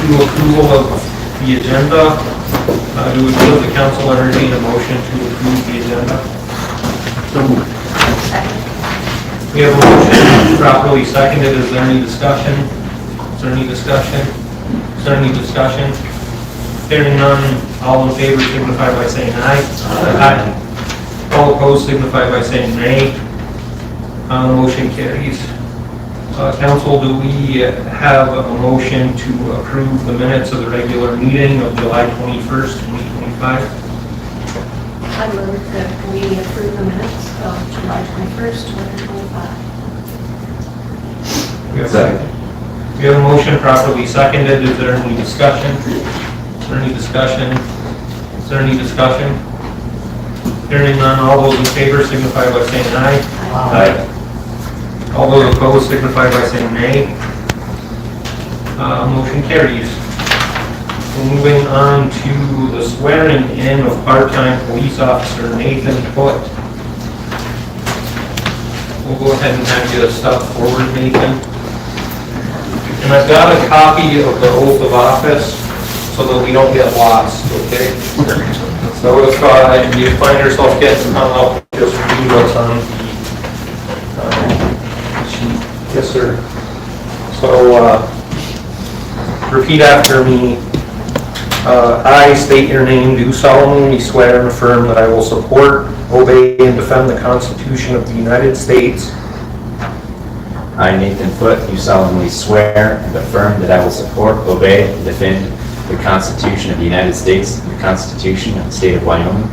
to approval of the agenda. Do we give the council entertain a motion to approve the agenda? We have a motion properly seconded. Is there any discussion? Is there any discussion? Is there any discussion? Hearing none, all in favor signify by saying aye. Aye. All opposed signify by saying nay. Motion carries. Council, do we have a motion to approve the minutes of the regular meeting of July 21st, 2025? I move that we approve the minutes of July 21st, 2025. We have a motion properly seconded. Is there any discussion? Is there any discussion? Is there any discussion? Hearing none, all those in favor signify by saying aye. Aye. All those opposed signify by saying nay. Motion carries. We're moving on to the swearing in of part-time police officer Nathan Foote. We'll go ahead and have you step forward, Nathan. And I've got a copy of the oath of office so that we don't get lost, okay? So if you find yourself getting hung up, just read what's on the sheet. Yes, sir. So repeat after me. I state your name, do solemnly swear and affirm that I will support, obey, and defend the Constitution of the United States. I, Nathan Foote, do solemnly swear and affirm that I will support, obey, and defend the Constitution of the United States and the Constitution of the State of Wyoming.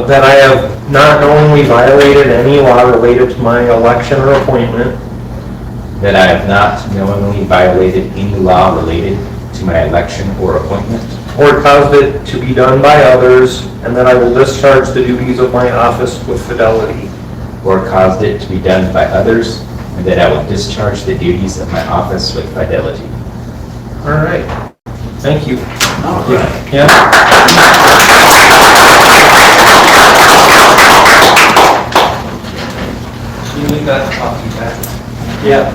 That I have not knowingly violated any law related to my election or appointment. That I have not knowingly violated any law related to my election or appointment. Or caused it to be done by others, and that I will discharge the duties of my office with fidelity. Or caused it to be done by others, and that I will discharge the duties of my office with fidelity. All right. Thank you. All right. Yeah. You need that copy back. Yeah.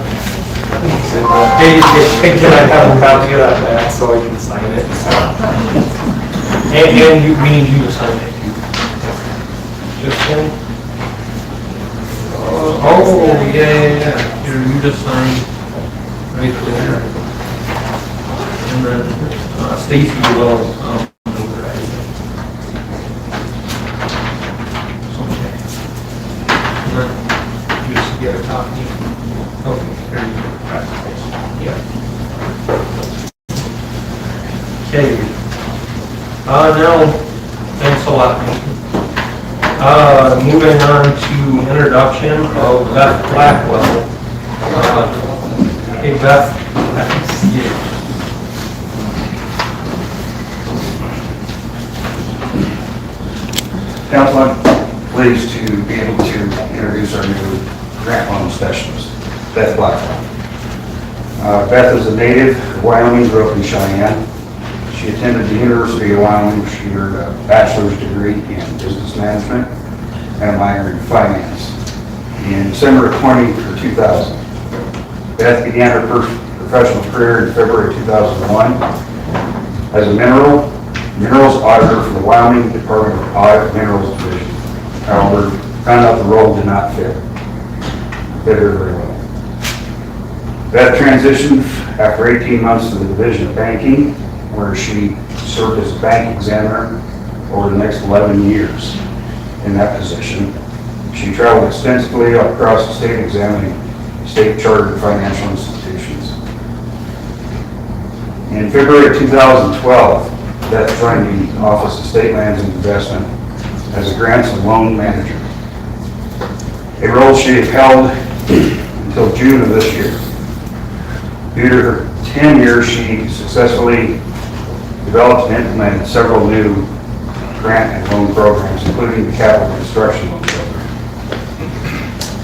Hey, can I have a copy of that back so I can sign it? And we need you to sign it. Just one. Oh, yeah. Here, you just sign right there. And then Stacy will notarize it. Okay. And then you just get a copy. Okay, there you go. Yeah. Okay. Now, thanks a lot, Nathan. Moving on to introduction of Beth Blackwell. Hey, Beth. Yeah. Council, I'm pleased to be able to introduce our new grant loan specialist, Beth Blackwell. Beth is a native of Wyoming, grew up in Cheyenne. She attended the University of Wyoming. She earned a bachelor's degree in business management and a minor in finance. In December of 2000, Beth began her first professional career in February 2001 as a minerals auditor for the Wyoming Department of Audit Minerals Division. However, found out the role did not fit her very well. Beth transitioned after 18 months to the Division of Banking, where she served as a bank examiner over the next 11 years in that position. She traveled extensively across the state examining state-chartered financial institutions. In February of 2012, Beth joined the Office of State Lands and Investment as a grants and loan manager, a role she held until June of this year. Due to her tenure, she successfully developed and implemented several new grant and loan programs, including the capital construction loan program.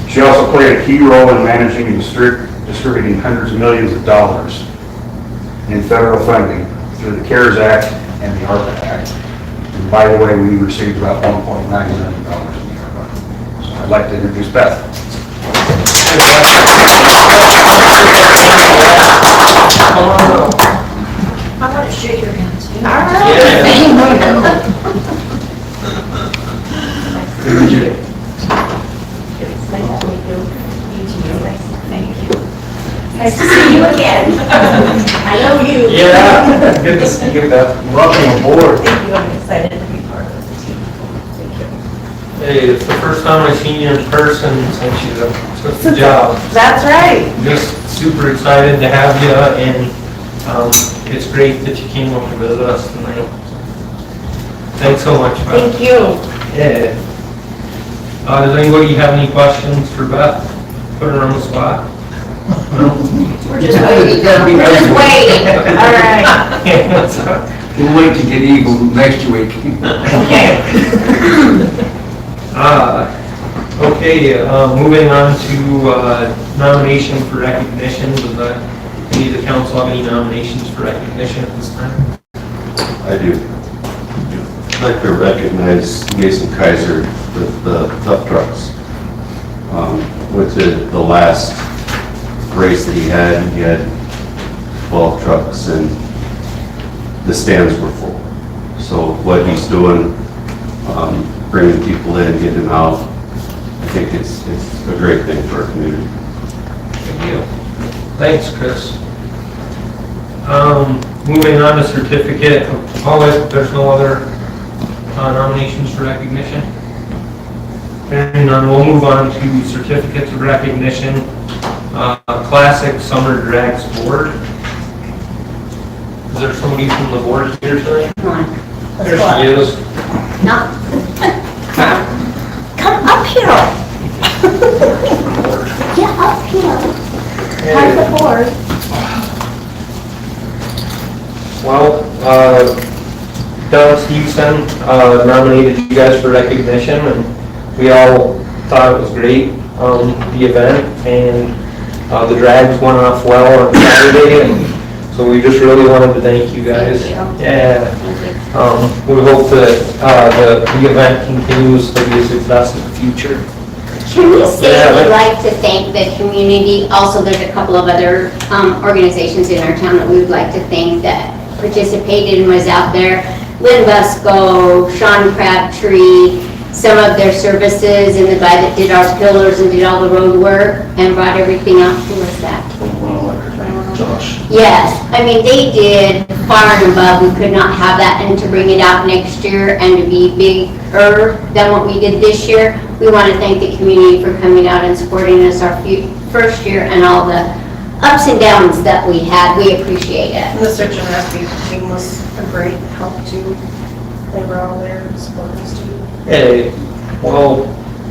She also played a key role in managing and distributing hundreds of millions of dollars in federal funding through the CARES Act and the ARPA Act. And by the way, we received about $1.9 million in the ARPA. So I'd like to introduce Beth. I want to shake your hands. All right. It's nice to meet you. Thank you. Nice to see you again. I know you. Yeah, good to see you, Beth. Welcome aboard. Thank you, I'm excited to be part of the team. Thank you. Hey, it's the first time I've seen you in person since you took the job. That's right. Just super excited to have you, and it's great that you came over to visit us tonight. Thanks so much, Beth. Thank you. Yeah. Does anybody have any questions for Beth? Put her on the spot? No? We're just waiting. We're just waiting. All right. We'll wait to get evil next week. Okay. Okay, moving on to nomination for recognition. Does any of the council have any nominations for recognition at this time? I do. I'd like to recognize Mason Kaiser with the tough trucks. With the last race that he had 12 trucks and the stands were full. So what he's doing, bringing people in, getting them out, I think it's a great thing for our community. Good deal. Thanks, Chris. Moving on to certificate. There's no other nominations for recognition. And we'll move on to certificates of recognition. Classic Summer Drags Board. Is there somebody from the board here tonight? Come on. There Let's she go. is. No. Come up here. Get up here. Have the board. Well, Don Stevenson nominated you guys for recognition, and we all thought it was great, the event, and the drags went off well on Saturday, and so we just really wanted to thank you guys. Thank you. Yeah. Thank you. We hope that the event continues to be a success in the future. Can we say Yeah, we'd but- like to thank the community? Also, there's a couple of other organizations in our town that we would like to thank that participated and was out there. Lynn Busco, Sean Crabtree, some of their services, and the guy that did our pillars and did all the road work and brought everything out. Who was that? Josh. Yes, I mean, they did far and above. We could not have that, and to bring it out next year and to be bigger than what we did this year, we want to thank the community for coming out and supporting us our first year and all the ups and downs that we had. We appreciate it. And the search and rescue team was a great help too. They were all there to support us too. Hey, well,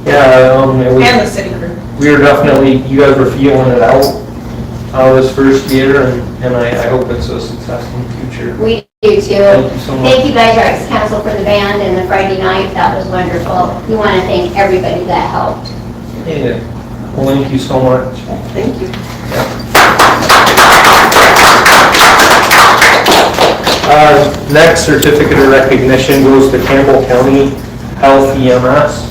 yeah, And the city crew. we were definitely, you guys were feeling it out this first year, and I hope it's a success in the future. We do too. Thank you so much. Thank you guys, Arts Council, for the band and the Friday night. That was wonderful. We want to thank everybody that helped. Yeah, well, thank you so much. Thank you. Next certificate of recognition goes to Campbell County Health EMS.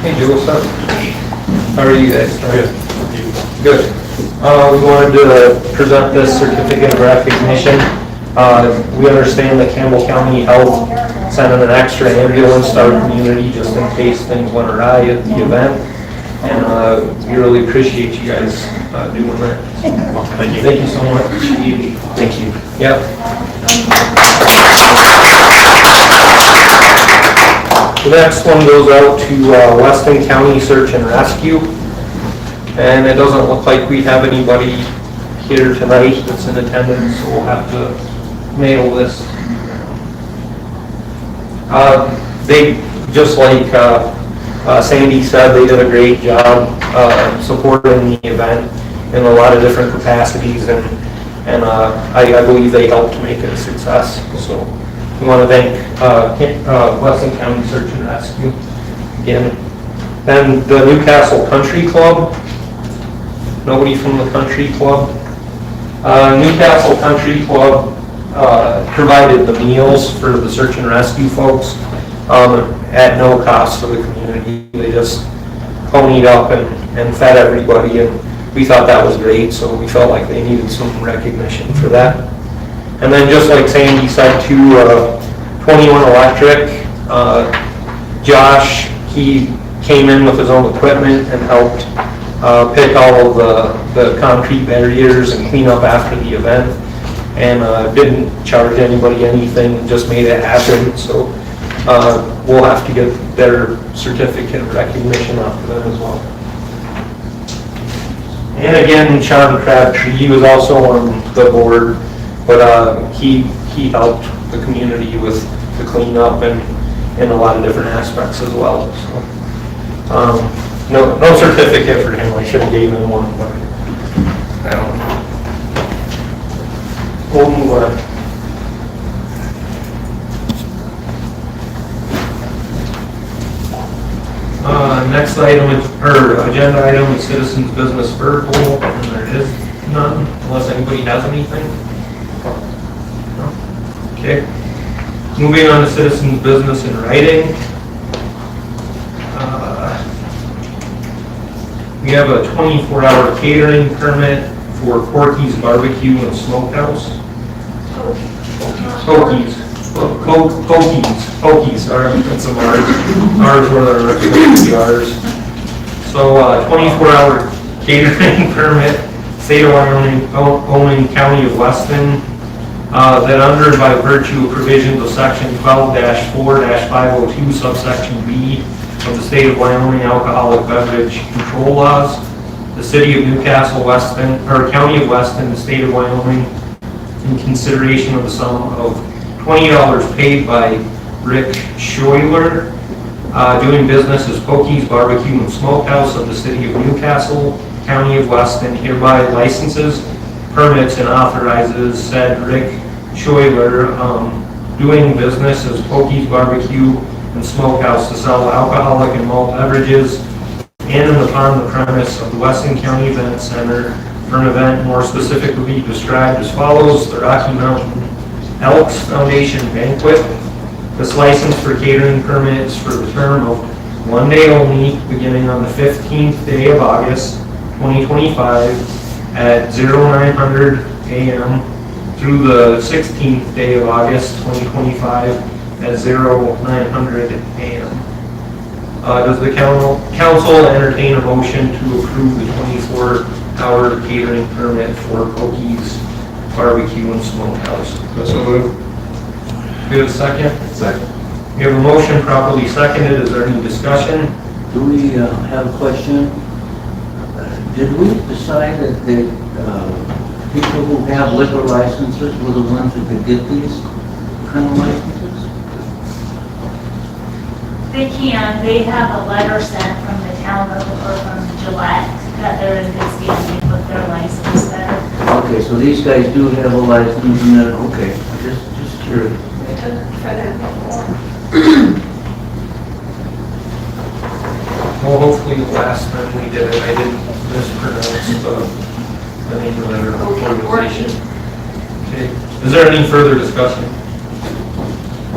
Hey, Joseph. How are you guys? Good. We wanted to present this certificate of recognition. We understand that Campbell County Health sent in an extra ambulance to our community just in case things went awry at the event. And we really appreciate you guys doing that. Thank you. Thank you so much. Thank you. Yep. The next one goes out to Weston County Search and Rescue. And it doesn't look like we have anybody here tonight that's in attendance, so we'll have to mail this. They, just like Sandy said, they did a great job supporting the event in a lot of different capacities, and I believe they helped make it a success. So we want to thank Weston County Search and Rescue again. Then the Newcastle Country Club. Nobody from the country club. Newcastle Country Club provided the meals for the search and rescue folks at no cost to the community. They just ponied up and fed everybody, and we thought that was great, so we felt like they needed some recognition for that. And then just like Sandy said too, 21 Electric, Josh, he came in with his own equipment and helped pick all of the concrete barriers and clean up after the event, and didn't charge anybody anything, just made it happen. So we'll have to get their certificate of recognition off to them as well. And again, Sean Crabtree, he was also on the board, but he helped the community with the cleanup and in a lot of different aspects as well. So, no certificate for him. I should have gave him one, but I don't know. We'll move on. Next item, or agenda item, is citizens business vertical, and there is none, unless anybody has anything. No? Okay. Moving on to citizens business in writing. We have a 24-hour catering permit for Corky's Barbecue and Smokehouse. Pokies, sorry, that's some ours. Ours were the recommended ours. So 24-hour catering permit, State of Wyoming, County of Weston, that under and by virtue of provisions of section 12-4-502 subsection B of the State of Wyoming Alcoholic Beverage Control Laws, the City of Newcastle, Weston, or County of Weston, the State of Wyoming, in consideration of the sum of $20 paid by Rick Schuyler, doing business as Pokey's Barbecue and Smokehouse of the City of Newcastle, County of Weston, hereby licenses, permits, and authorizes said Rick Schuyler, doing business as Pokey's Barbecue and Smokehouse to sell alcoholic and malt beverages in and upon the premise of the Weston County Event Center for an event more specifically described as follows: the Rocky Mountain Elks Foundation Banquet. This license for catering permit is for the term of 1 day only, beginning on the 15th day of August 2025 at 0900 a.m. through the 16th day of August 2025 at 0900 a.m. Does the council entertain a motion to approve the 24-hour catering permit for Pokey's Barbecue and Smokehouse? So moved. We have a second? Second. We have a motion properly seconded. Is there any discussion? Do we have a question? Did we decide that the people who have liquor licenses were the ones who could get these kind of licenses? They can. They have a letter sent from the town of, or from Gillette that they're in good standing with their license there. Okay, so these guys do have a license and then, okay, just curious. For them before. Well, hopefully the last time we did it, I didn't mispronounce the name of their organization. Okay. Is there any further discussion?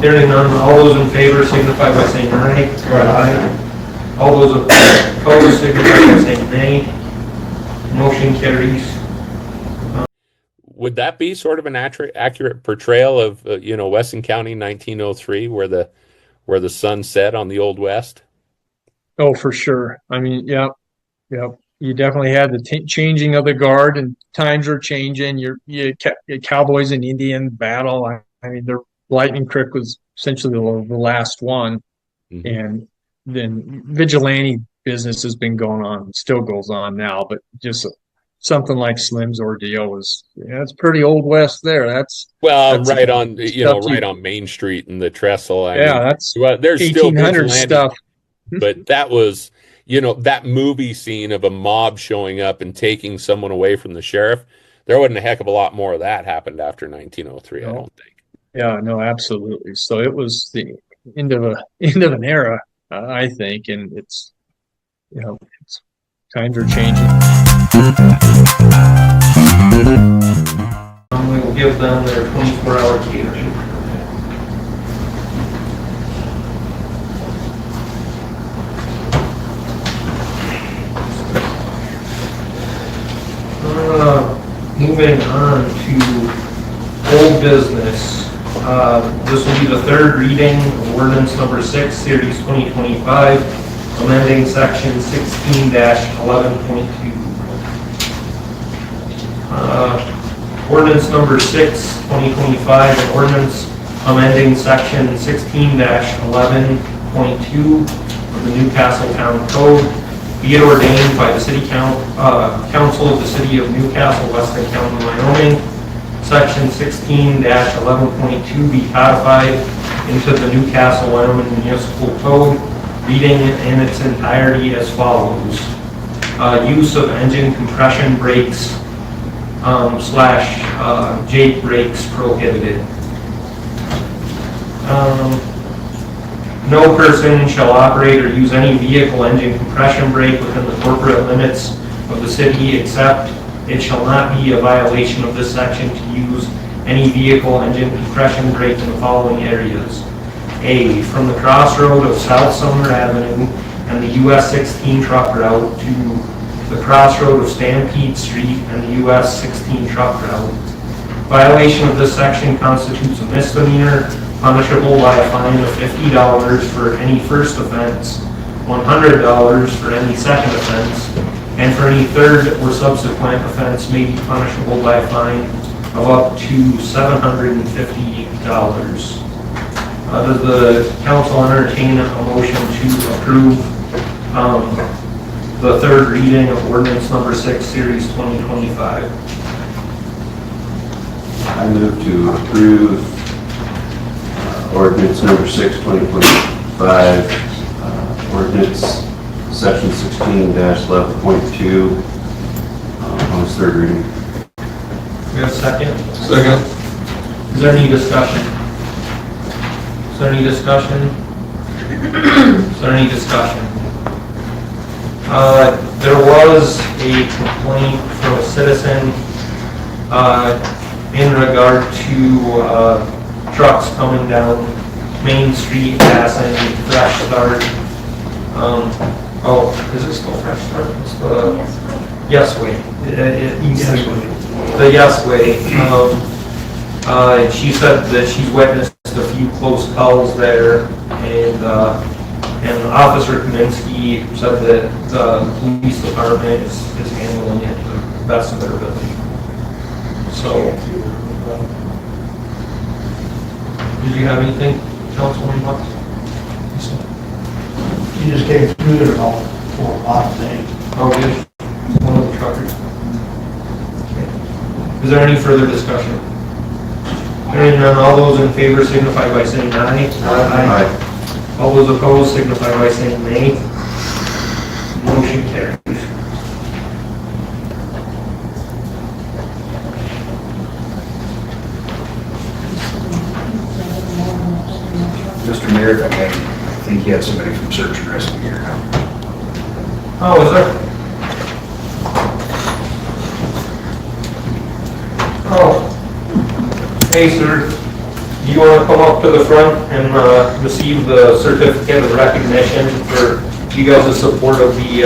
Hearing none, all those in favor signify by saying aye. Aye. All those opposed signify by saying nay. Motion carries. Would that be sort of an accurate portrayal of Weston County 1903, where the sun set on the Old West? Oh, for sure. I mean, yep. You definitely had the changing of the guard, and times are changing. You Cowboys and Indian battle. I mean, the Lightning Creek was essentially the last one, mm-hmm. And then vigilante business has been going on, still goes on now, but just something like Slim's ordeal was, it's pretty Old West there. That's right on, right on Main Street and the trestle. I mean, that's there's still 1800 stuff. But that was, that movie scene of a mob showing up and taking someone away from the sheriff. There wasn't a heck of a lot more of that happened after 1903, I don't think. Yeah, no, absolutely. So it was the end of an era, I think, and it's times are changing. We will give them their 24-hour catering permit. This will be the third reading of ordinance number 6, series 2025, amending section 16-11.2. Ordinance number 6, 2025, an ordinance amending section 16-11.2 of the Newcastle Town Code, be it ordained by the City Council of the City of Newcastle, Weston County, Wyoming. Section 16-11.2 be codified into the Newcastle, Wyoming Municipal Code, reading in its entirety as follows. Use of engine compression brakes / Jake brakes prohibited. No person shall operate or use any vehicle engine compression brake within the corporate limits of the city, except it shall not be a violation of this section to use any vehicle engine compression brake in the following areas. A, from the crossroad of South Summer Avenue and the US 16 truck route to the crossroad of Stampede Street and the US 16 truck route. Violation of this section constitutes a misdemeanor, punishable by a fine of $50 for any first offense, $100 for any second offense, and for any third or subsequent offense may be punishable by a fine of up to $750. Does the council entertain a motion to approve the third reading of ordinance number 6, series 2025? I move to approve ordinance number 6, 2025, ordinance section 16-11.2 on its third reading. We have a second? Second. Is there any discussion? Is there any discussion? Is there any discussion? There was a complaint from a citizen in regard to trucks coming down Main Street passing Fresh Start. Oh, is it still Fresh Start? It's the Yes Way. The Yes Way. She said that she's witnessed a few close calls there, and Officer Kaminsky said that the police department is handling it to the best of their ability. So, did you have anything, Councilman Buck? You just came through there all for a lot of things. Oh, good. One of the truckers. Okay. Is there any further discussion? Hearing none, all those in favor signify by saying aye. Aye. All those opposed signify by saying nay. Motion carries. Mr. Mayor, I think you had somebody from Search and Rescue here. Oh, is there? Oh. Hey, sir. Do you want to come up to the front and receive the certificate of recognition for you guys' support of the...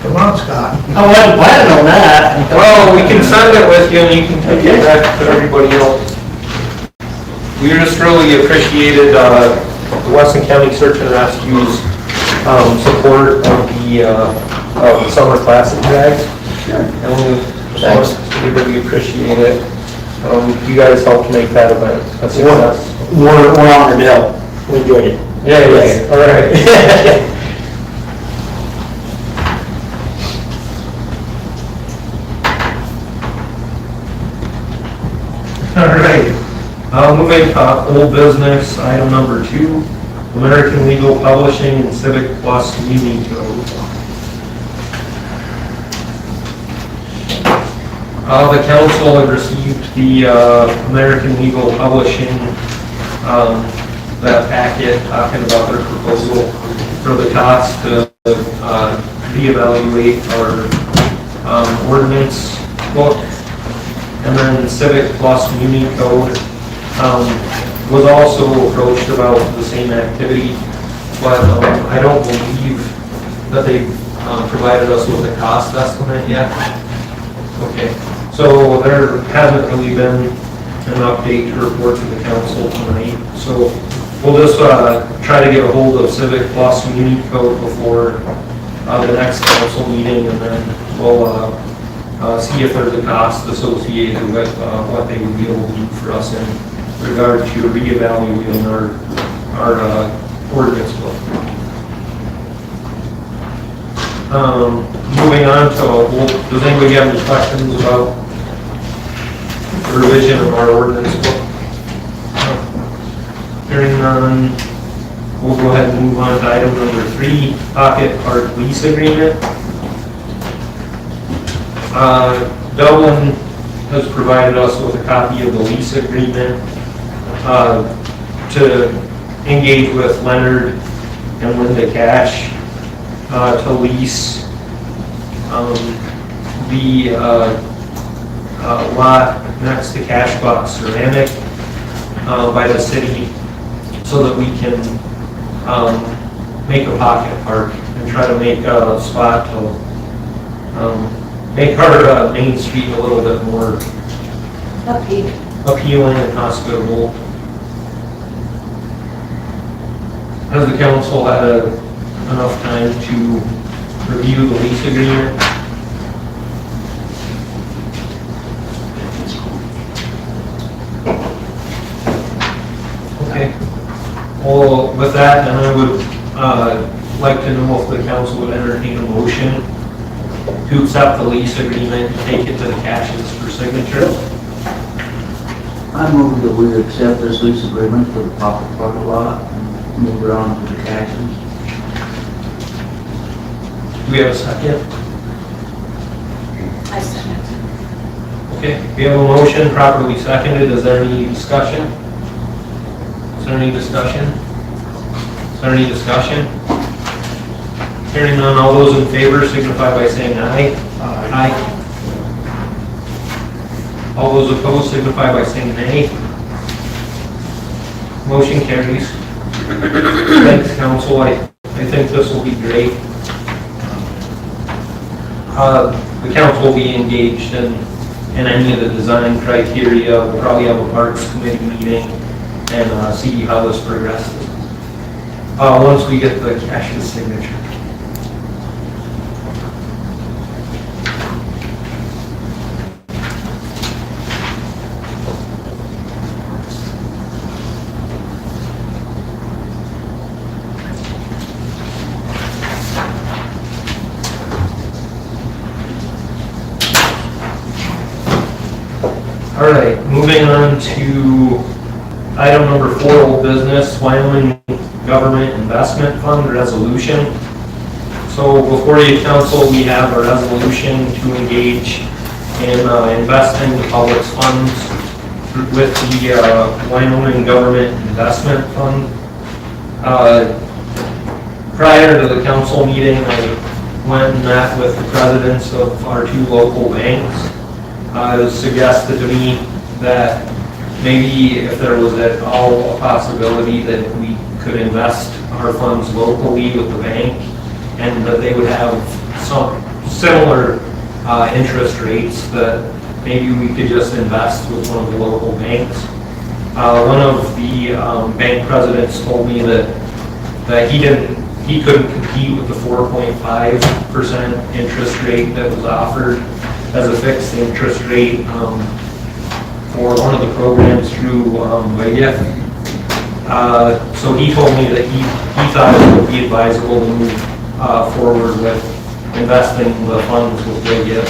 Come on, Scott. I wasn't planning on that. Well, we can send it with you and you can take it back to everybody else. We just really appreciated the Weston County Search and Rescue's support of the summer classic bags. And we really appreciate it. You guys helped make that event a success. We're honored to help. We enjoyed it. Yeah, all right. All right. Moving to old business, item number 2, American Legal Publishing and Civic Plus Muni Code. The council had received the American Legal Publishing, that packet talking about their proposal for the cost to reevaluate our ordinance book. And then the Civic Plus Muni Code was also approached about the same activity, but I don't believe that they provided us with a cost estimate yet. Okay, so there hasn't really been an update to report to the council tonight. So we'll just try to get a hold of Civic Plus Muni Code before the next council meeting, and then we'll see if there's a cost associated with what they would be able to do for us in regard to reevaluating our ordinance book. Moving on to, does anybody have any questions about the revision of our ordinance book? Hearing none, we'll go ahead and move on to item number 3, pocket park lease agreement. Dublin has provided us with a copy of the lease agreement to engage with Leonard and Linda Cash to lease the lot next to Cashbox Ceramic by the city, so that we can make a pocket park and try to make a spot to make our main street a little bit more appealing and hospitable. Has the council had enough time to review the lease agreement? Okay. Well, with that, then I would like to know if the council would entertain a motion to accept the lease agreement and take it to the Cashes for signature. I move that we accept this lease agreement for the pocket park lot and move it on to the Cashes. Do we have a second? I second. Okay, we have a motion properly seconded. Is there any discussion? Is there any discussion? Is there any discussion? Hearing none, all those in favor signify by saying aye. Aye. All those opposed signify by saying nay. Motion carries. Thanks, council. I think this will be great. The council will be engaged in any of the design criteria. We'll probably have a parks committee meeting and see how this progresses. Once we get the Cash's signature. All right, moving on to item number 4, old business, Wyoming Government Investment Fund resolution. So before you, council, we have a resolution to engage in investing the public's funds with the Wyoming Government Investment Fund. Prior to the council meeting, I went and met with the presidents of our 2 local banks. It was suggested to me that maybe if there was at all a possibility that we could invest our funds locally with the bank, and that they would have some similar interest rates, that maybe we could just invest with one of the local banks. One of the bank presidents told me that he couldn't compete with the 4.5% interest rate that was offered as a fixed interest rate for one of the programs through WIGIF. So he told me that he thought it would be advisable to move forward with investing the funds with WIGIF.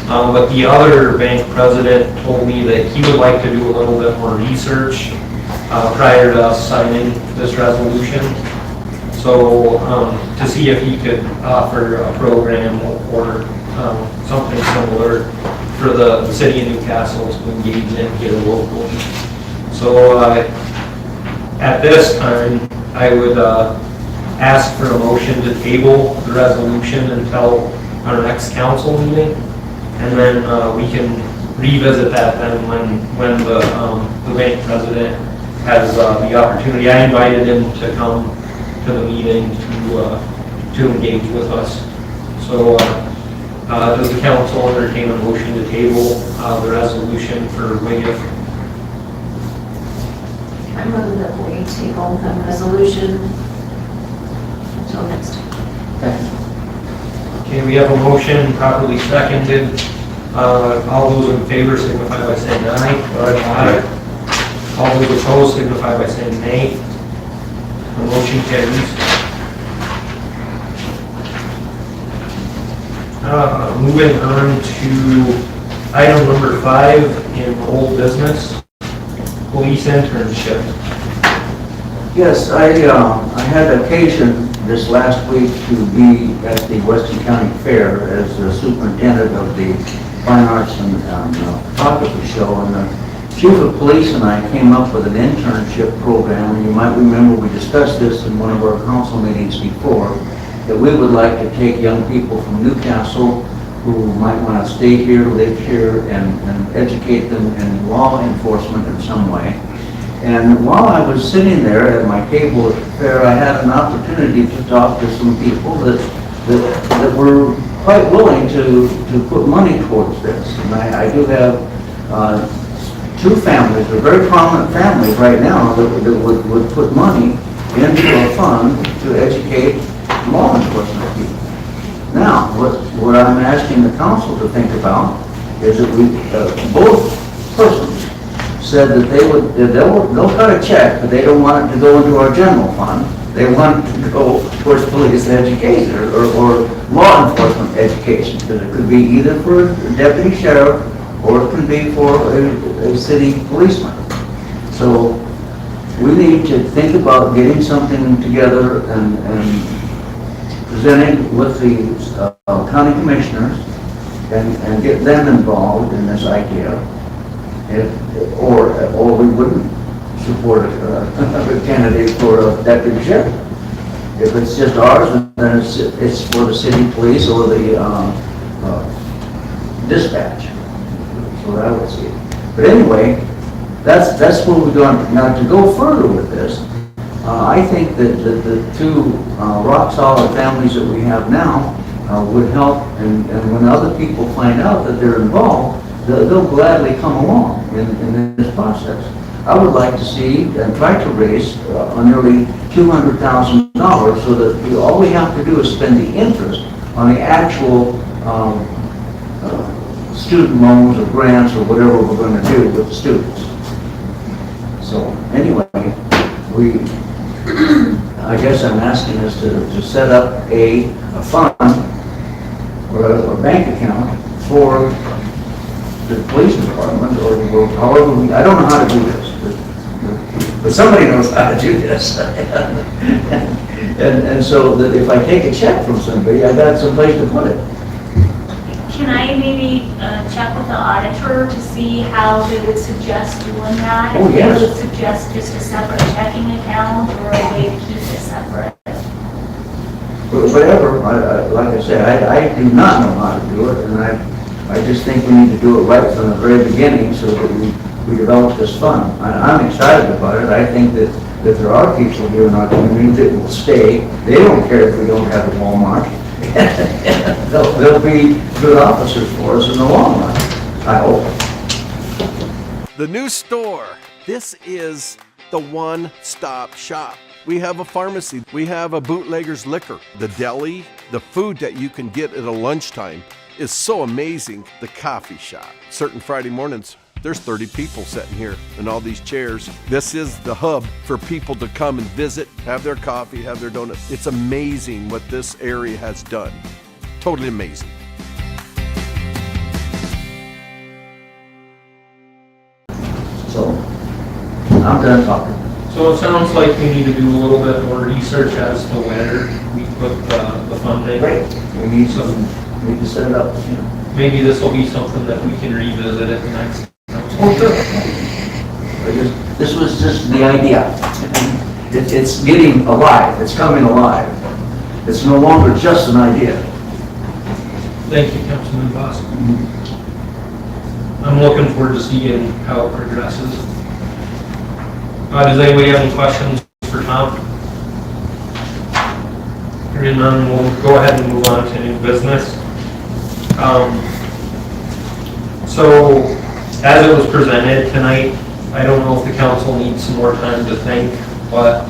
But the other bank president told me that he would like to do a little bit more research prior to us signing this resolution. So to see if he could offer a program or something similar for the city of Newcastle to engage in here locally. So at this time, I would ask for a motion to table the resolution until our next council meeting, and then we can revisit that then when the bank president has the opportunity. I invited him to come to the meeting to engage with us. So does the council entertain a motion to table the resolution for WIGIF I move that we table the resolution until next time. Okay, we have a motion properly seconded. All those in favor signify by saying aye. Aye. All those opposed signify by saying nay. The motion carries. Moving on to item number 5 in old business, police internship. Yes, I had occasion this last week to be at the Weston County Fair as the superintendent of the Fine Arts and Photography Show, and the chief of police and I came up with an internship program, and you might remember we discussed this in one of our council meetings before, that we would like to take young people from Newcastle who might want to stay here, live here, and educate them in law enforcement in some way. And while I was sitting there at my table at the fair, I had an opportunity to talk to some people that were quite willing to put money towards this. And I do have 2 families, they're very prominent families right now, that would put money into a fund to educate law enforcement people. Now, what I'm asking the council to think about is that we, both persons said that they'll cut a check, but they don't want it to go into our general fund. They want it to go towards police education or law enforcement education, because it could be either for a deputy sheriff or it could be for a city policeman. So we need to think about getting something together and presenting with the county commissioners and get them involved in this idea. Or we wouldn't support a candidate for a deputy sheriff. If it's just ours, then it's for the city police or the dispatch. So I would see. But anyway, that's where we're going. Now, to go further with this, I think that the 2 rock-solid families that we have now would help, and when other people find out that they're involved, they'll gladly come along in this process. I would like to see and try to raise nearly $200,000 so that all we have to do is spend the interest on the actual student loans or grants or whatever we're going to do with the students. So anyway, I guess I'm asking us to set up a fund or a bank account for the police department or however I don't know how to do this, but somebody knows how to do this. and so that if I take a check from somebody, I got some place to put it. Can I maybe check with the auditor to see how they would suggest doing that? Oh, yes. If they would suggest just a separate checking account or a way to keep it separate? Whatever, like I said, I do not know how to do it, and I just think we need to do it right from the very beginning so that we develop this fund. I'm excited about it. I think that there are people here in our community that will stay. They don't care if we don't have a Walmart. They'll be good officers for us in the long run, I hope. The new store. This is the one-stop shop. We have a pharmacy. We have a bootlegger's liquor. The deli, the food that you can get at a lunchtime is so amazing. The coffee shop. Certain Friday mornings, there's 30 people sitting here in all these chairs. This is the hub for people to come and visit, have their coffee, have their donuts. It's amazing what this area has done. Totally amazing. So, I'm done talking. So it sounds like we need to do a little bit more research as to where we put the funding. Great. We need to set it up. You know. Maybe this will be something that we can revisit at the next. Oh, sure. This was just the idea. It's getting alive. It's coming alive. It's no longer just an idea. Thank you, Councilman Voss. I'm looking forward to seeing how it progresses. Does anybody have any questions for Tom? Hearing none, we'll go ahead and move on to new business. So, as it was presented tonight, I don't know if the council needs some more time to think, but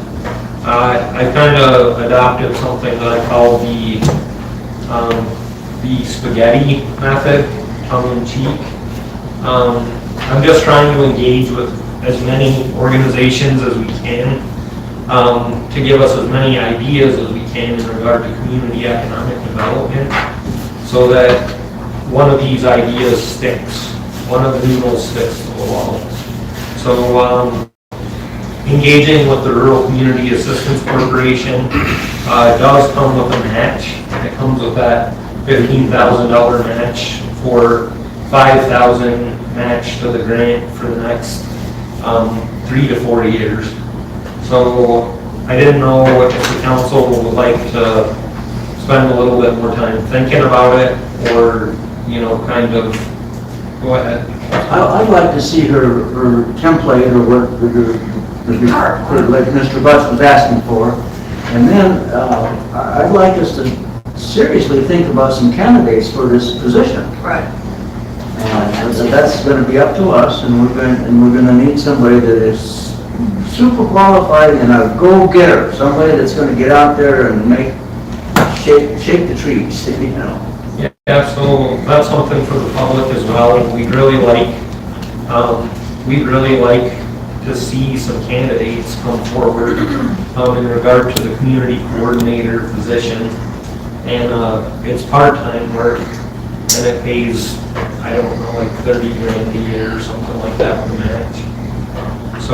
I kind of adopted something that I call the spaghetti method, tongue in cheek. I'm just trying to engage with as many organizations as we can to give us as many ideas as we can in regard to community economic development, so that one of these ideas sticks, one of the noodles sticks to the wall. So engaging with the Rural Community Assistance Corporation does come with a match. It comes with that $15,000 match for $5,000 match to the grant for the next 3 to 4 years. So I didn't know if the council would like to spend a little bit more time thinking about it, or, you know, kind of, go ahead. I'd like to see her template, or what, like Mr. Butts was asking for. And then I'd like us to seriously think about some candidates for this position. Right. That's going to be up to us, and we're going to need somebody that is super qualified and a go-getter, somebody that's going to get out there and shake the trees, you know. Yeah, so that's something for the public as well. We'd really like to see some candidates come forward in regard to the community coordinator position. And it's part-time work, and it pays, I don't know, like 30 grand a year or something like that with a match. So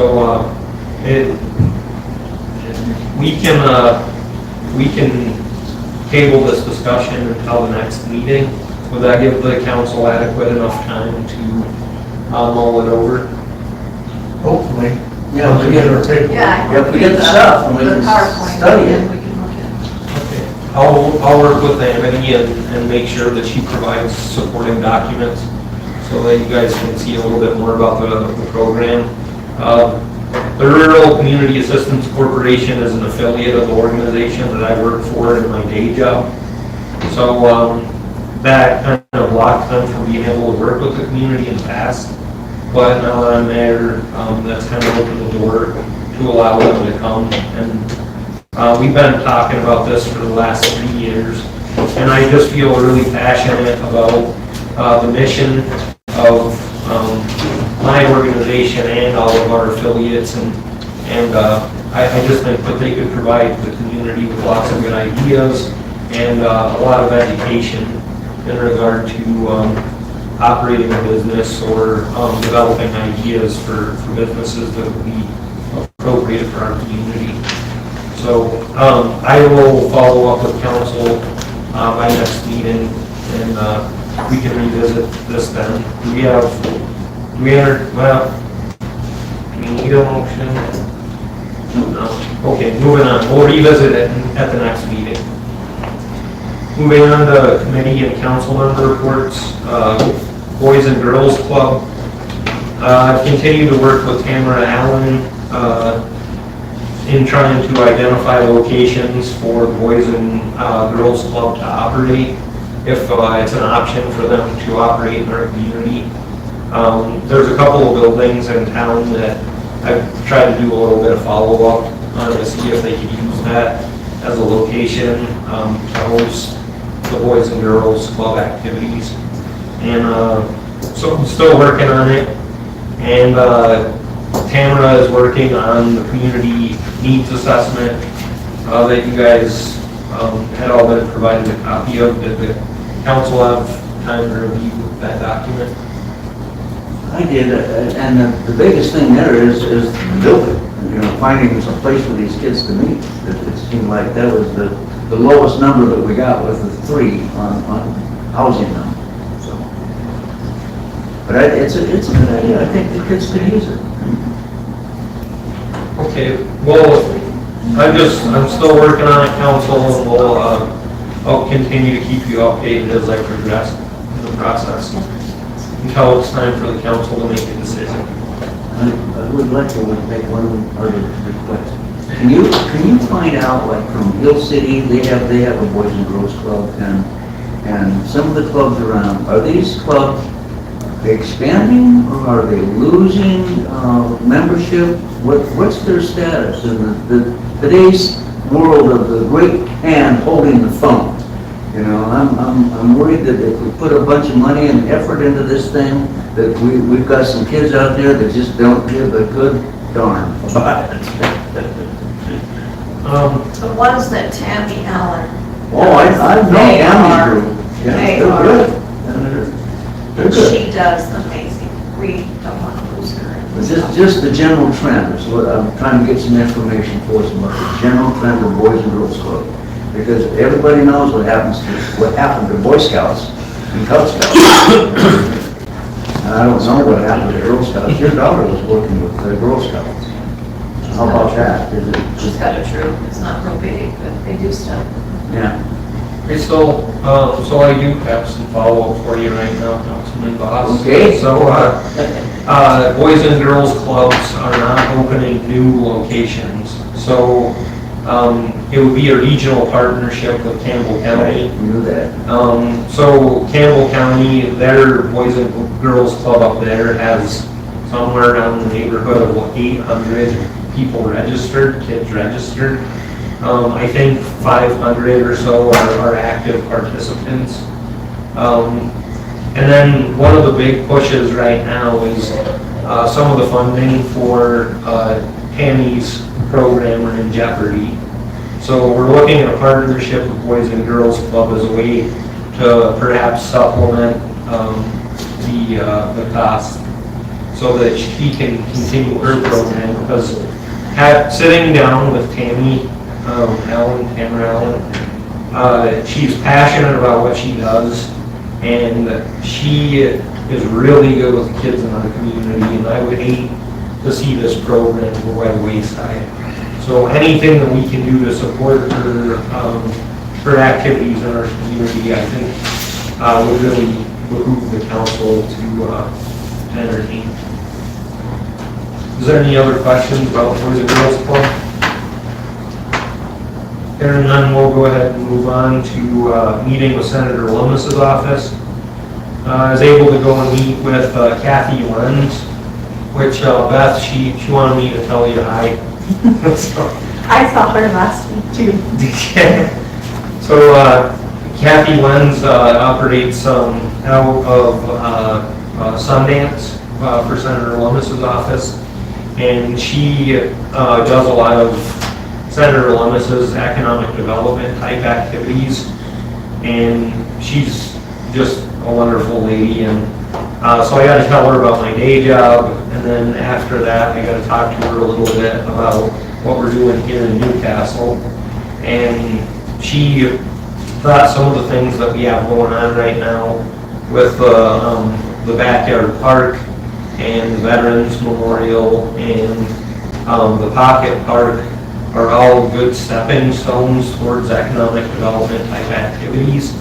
we can table this discussion until the next meeting. Would that give the council adequate enough time to mull it over? Hopefully. Yeah, Once we get our paper. Yeah, if we get the stuff and we can study it. We can look at it. Okay. I'll work with Amity and make sure that she provides supporting documents so that you guys can see a little bit more about the program. The Rural Community Assistance Corporation is an affiliate of the organization that I work for in my day job. So that kind of blocked them from being able to work with the community in the past. But now that I'm there, that's kind of opened the door to allow them to come. And we've been talking about this for the last 3 years. And I just feel really passionate about the mission of my organization and all of our affiliates, and I just think that they could provide the community with lots of good ideas and a lot of education in regard to operating a business or developing ideas for businesses that would be appropriate for our community. So I will follow up with council by next meeting, and we can revisit this then. Do we need a motion? No. Okay, moving on. We'll revisit it at the next meeting. Moving on to committee and council member reports. Boys and Girls Club. I've continued to work with Tamara Allen in trying to identify locations for the Boys and Girls Club to operate, if it's an option for them to operate in our community. There's a couple of buildings in town that I've tried to do a little bit of follow-up on to see if they could use that as a location to host the Boys and Girls Club activities. And so I'm still working on it. And Tamara is working on the community needs assessment that you guys had all been provided a copy of. Did the council have time to review that document? I did, and the biggest thing there is the building, you know, finding some place for these kids to meet. It seemed like that was the lowest number that we got, was the 3 on housing them. So, but it's a good idea. I think the kids could use it. Okay, well, I'm still working on it, council, and I'll continue to keep you updated as I progress in the process until it's time for the council to make a decision. I would like to make one other request. Can you find out, like from Hill City, they have a Boys and Girls Club, and some of the clubs around, are these clubs expanding, or are they losing membership? What's their status in today's world of the great hand holding the phone? You know, I'm worried that if we put a bunch of money and effort into this thing, that we've got some kids out there that just don't give a good darn about it. The ones that Tammy Allen. Oh, I know They Tammy's are- group. Yeah, they they're are- good. And they're good. She does amazing. We don't want to lose her. But just the general trend is what I'm trying to get some information for us about the general trend of Boys and Girls Club. Because everybody knows what happened to Boy Scouts and Cub Scouts. And I don't know what happened to Girl Scouts. Your daughter was working with the Girl Scouts. How about that? Is it She's just, got a troop. It's not real big, but they do stuff. yeah. Okay, so I do have some follow-up for you right now, Councilman Boss. Okay. So, Boys and Girls Clubs are not opening new locations. So, it would be a regional partnership with Campbell County. You knew that. So Campbell County, their Boys and Girls Club up there has somewhere down in the neighborhood of 800 people registered, kids registered. I think 500 or so are active participants. And then one of the big pushes right now is some of the funding for Tammy's program are in jeopardy. So we're looking at a partnership with Boys and Girls Club as a way to perhaps supplement the cost so that she can continue her program, because sitting down with Tammy Allen, she's passionate about what she does, and she is really good with the kids in our community, and I would hate to see this program go by the wayside. So anything that we can do to support her activities in our community, I think would really behoove the council to entertain. Is there any other questions about Boys and Girls Club? Hearing none, we'll go ahead and move on to meeting with Senator Lummis's office. I was able to go and meet with Kathy Lenz, which Beth, she wanted me to tell you hi. I saw her last week too. So Kathy Lenz operates out of Sundance for Senator Lummis's office, and she does a lot of Senator Lummis's economic development type activities, and she's just a wonderful lady. And so I got to tell her about my day job, and then after that I got to talk to her a little bit about what we're doing here in Newcastle. And she thought some of the things that we have going on right now with the backyard park and the Veterans Memorial and the Pocket Park are all good stepping stones towards economic development type activities.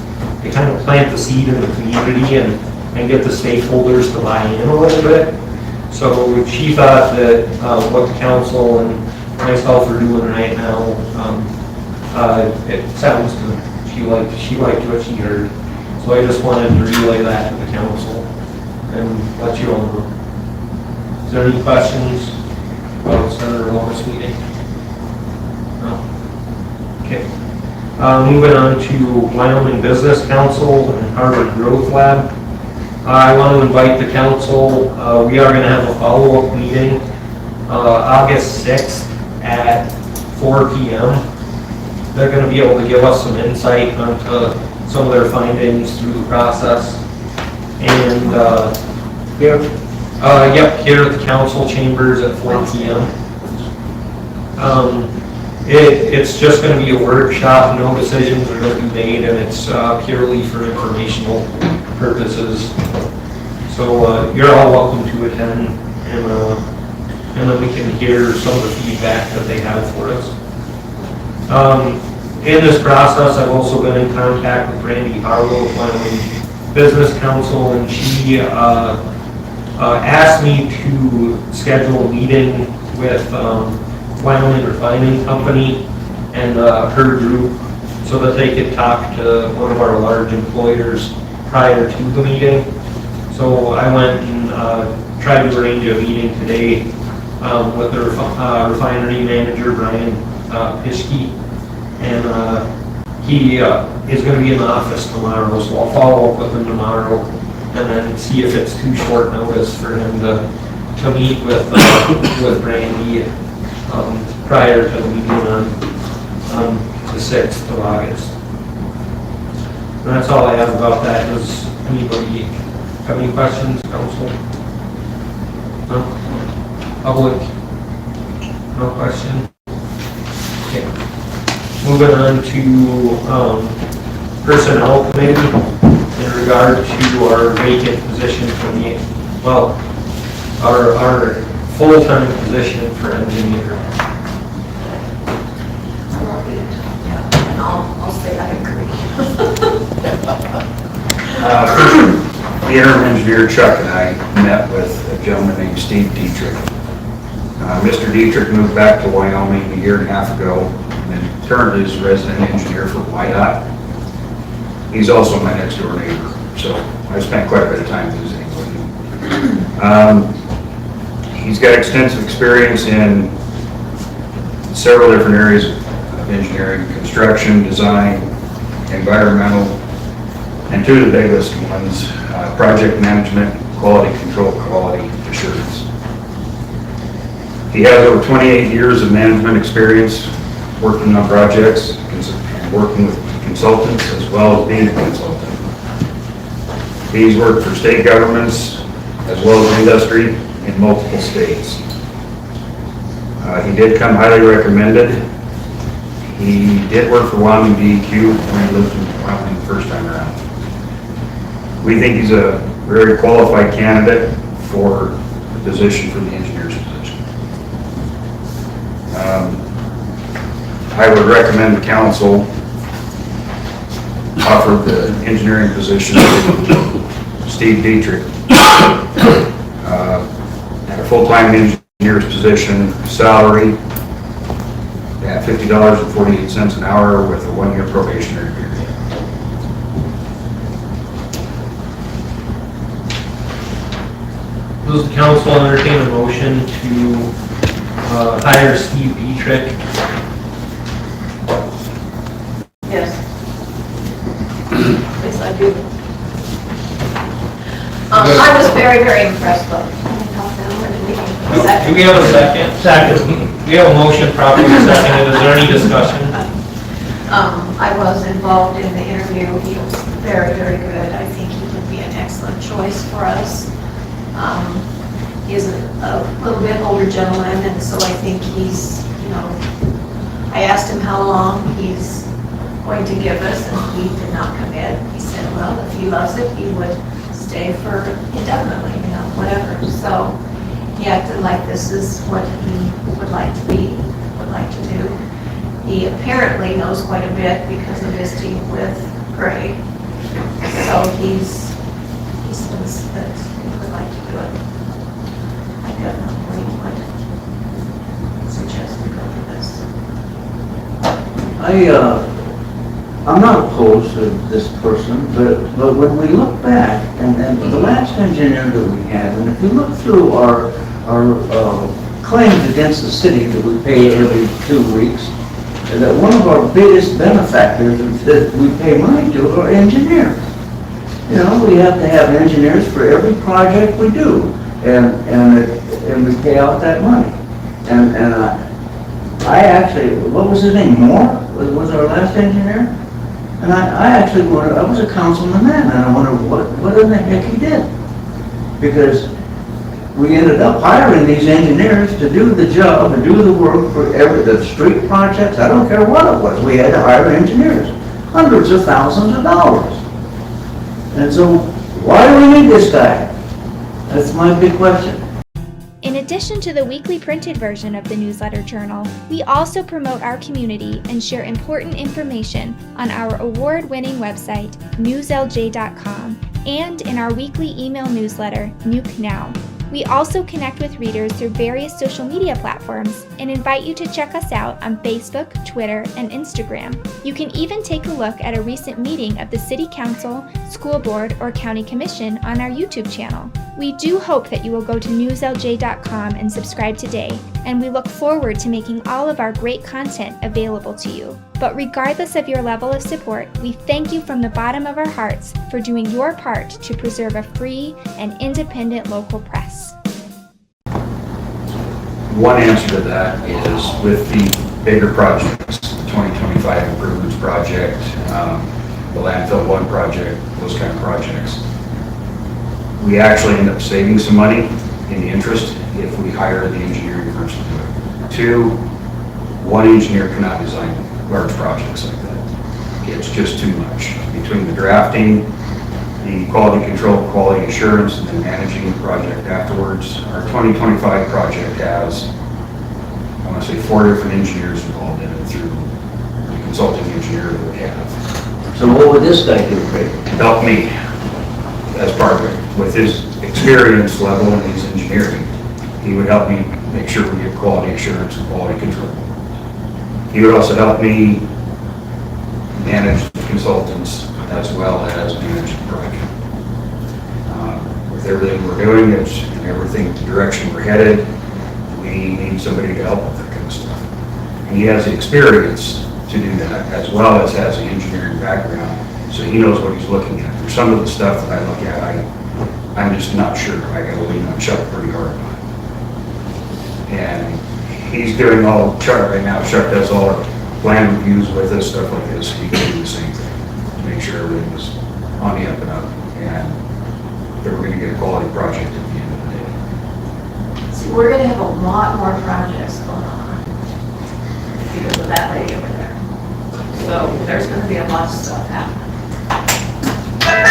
They kind of plant the seed in the community and get the stakeholders to buy in a little bit. So she thought that what the council and myself are doing right now, it sounds good. She liked what she heard. So I just wanted to relay that to the council and let you all know. Is there any questions about Senator Lummis meeting? No? Okay. Moving on to Wyoming Business Council and Harvard Growth Lab. I want to invite the council. We are going to have a follow-up meeting August 6th at 4 p.m. They're going to be able to give us some insight onto some of their findings through the process. And here at the council chambers at 4 p.m. It's just going to be a workshop. No decisions are going to be made, and it's purely for informational purposes. So you're all welcome to attend, and then we can hear some of the feedback that they have for us. In this process, I've also been in contact with Randy Harlow of Wyoming Business Council, and she asked me to schedule a meeting with Wyoming Refining Company and her group so that they could talk to one of our large employers prior to the meeting. So I went and tried to arrange a meeting today with the refinery manager, Brian Pischke, and he is going to be in the office tomorrow, so I'll follow up with him tomorrow and then see if it's too short notice for him to meet with Brandy prior to the meeting on the 6th of August. And that's all I have about that. Does anybody have any questions, council? No? Public? No question? Okay. Moving on to personnel committee in regard to our vacant position for the, well, our full-time position for engineer. And I'll say I agree. The interim engineer Chuck and I met with a gentleman named Steve Dietrich. Mr. Dietrich moved back to Wyoming a year and a half ago and currently is a resident engineer for YDOT. He's also my next door neighbor, so I spent quite a bit of time visiting with him. He's got extensive experience in several different areas of engineering: construction, design, environmental, and two of the biggest ones, project management, quality control, quality assurance. He has over 28 years of management experience working on projects and working with consultants as well as being a consultant. He's worked for state governments as well as industry in multiple states. He did come highly recommended. He did work for Wyoming DEQ when he lived in Wyoming the first time around. We think he's a very qualified candidate for the position for the engineer's position. I would recommend the council offer the engineering position to Steve Dietrich at a full-time engineer's position, salary at $50.48 an hour with a 1-year probationary period. Does the council entertain a motion to hire Steve Dietrich? Yes. Yes, I do. I was very, very impressed with him. Do we have a second? Second. We have a motion properly seconded. Is there any discussion? I was involved in the interview. He was very, very good. I think he would be an excellent choice for us. He's a little bit older gentleman, and so I think he's, I asked him how long he's going to give us, and he did not commit. He said, well, if he loves it, he would stay for indefinitely, whatever. So he acted like this is what he would like to be, would like to do. He apparently knows quite a bit because of his team with Gray. So he says that he would like to do it. I definitely would suggest we go for this. I'm not opposed to this person, but when we look back, and the last engineer that we had, and if you look through our claims against the city that we pay every 2 weeks, that one of our biggest benefactors that we pay money to are engineers. We have to have engineers for every project we do, and we pay out that money. And I actually, what was his name? Moore was our last engineer, and I actually wondered. I was a councilman then, and I wondered what in the heck he did, because we ended up hiring these engineers to do the job and do the work for the street projects. I don't care what it was. We had to hire engineers, hundreds of thousands of dollars. And so, why do we need this guy? That's my big question. In addition to the weekly printed version of the newsletter journal, we also promote our community and share important information on our award-winning website, newslj.com, and in our weekly email newsletter, Nuke Now. We also connect with readers through various social media platforms and invite you to check us out on Facebook, Twitter, and Instagram. You can even take a look at a recent meeting of the City Council, School Board, or County Commission on our YouTube channel. We do hope that you will go to newslj.com and subscribe today, and we look forward to making all of our great content available to you. But regardless of your level of support, we thank you from the bottom of our hearts for doing your part to preserve a free and independent local press. One answer to that is with the bigger projects, the 2025 improvements project, the landfill 1 project, those kind of projects. We actually end up saving some money in the interest if we hire the engineering firms to do it. 2, one engineer cannot design large projects like that. It's just too much. Between the drafting, the quality control, quality assurance, and then managing the project afterwards, our 2025 project has, I want to say, 4 different engineers involved in it through the consulting engineer that we have. So what would this guy do, Craig? Help me as part of it. With his experience level in his engineering, he would help me make sure we get quality assurance and quality control. He would also help me manage the consultants as well as manage the project. With everything we're doing and everything, the direction we're headed, we need somebody to help with that kind of stuff. And he has the experience to do that as well as has the engineering background, so he knows what he's looking at. There's some of the stuff that I look at, I'm just not sure. I got to lean on Chuck pretty hard on it. And he's doing all Chuck right now. Chuck does all our plan reviews with us, stuff like this. He can do the same thing to make sure everything is on the up and up, and that we're going to get a quality project at the end of the day. So we're gonna have a lot more projects going on because of that lady over there. So there's gonna be a lot of stuff happening.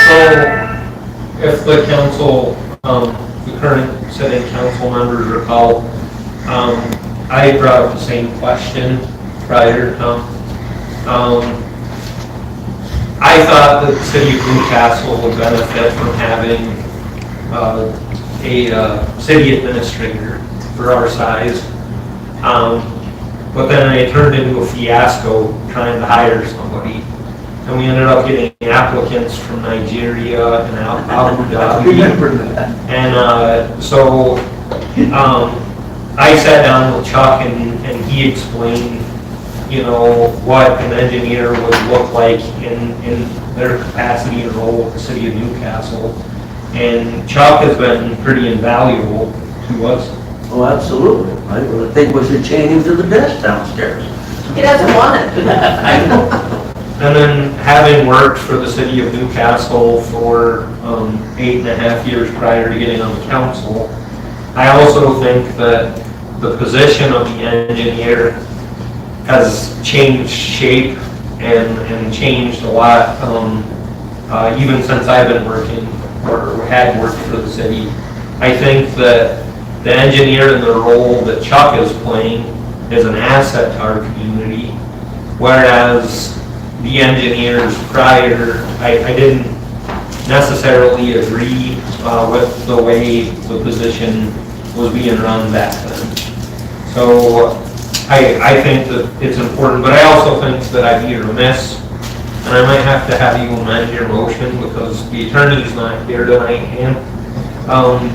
So, if the council, the current sitting council members recall, I brought up the same question prior. I thought that the city of Newcastle would benefit from having a city administrator for our size. But then it turned into a fiasco trying to hire somebody. And we ended up getting applicants from Nigeria and Abu Dhabi. And so I sat down with Chuck and he explained, you know, what an engineer would look like in their capacity and role with the city of Newcastle. And Chuck has been pretty invaluable to us. Oh, absolutely. I think we should chain him to the desk downstairs. He doesn't want it. I know. And then having worked for the city of Newcastle for 8.5 years prior to getting on the council, I also think that the position of the engineer has changed shape and changed a lot, even since I've been working or had worked for the city. I think that the engineer in the role that Chuck is playing is an asset to our community, whereas the engineers prior, I didn't necessarily agree with the way the position was being run back then. So I think that it's important, but I also think that I'd be remiss, and I might have to have you amend your motion because the attorney's not here tonight.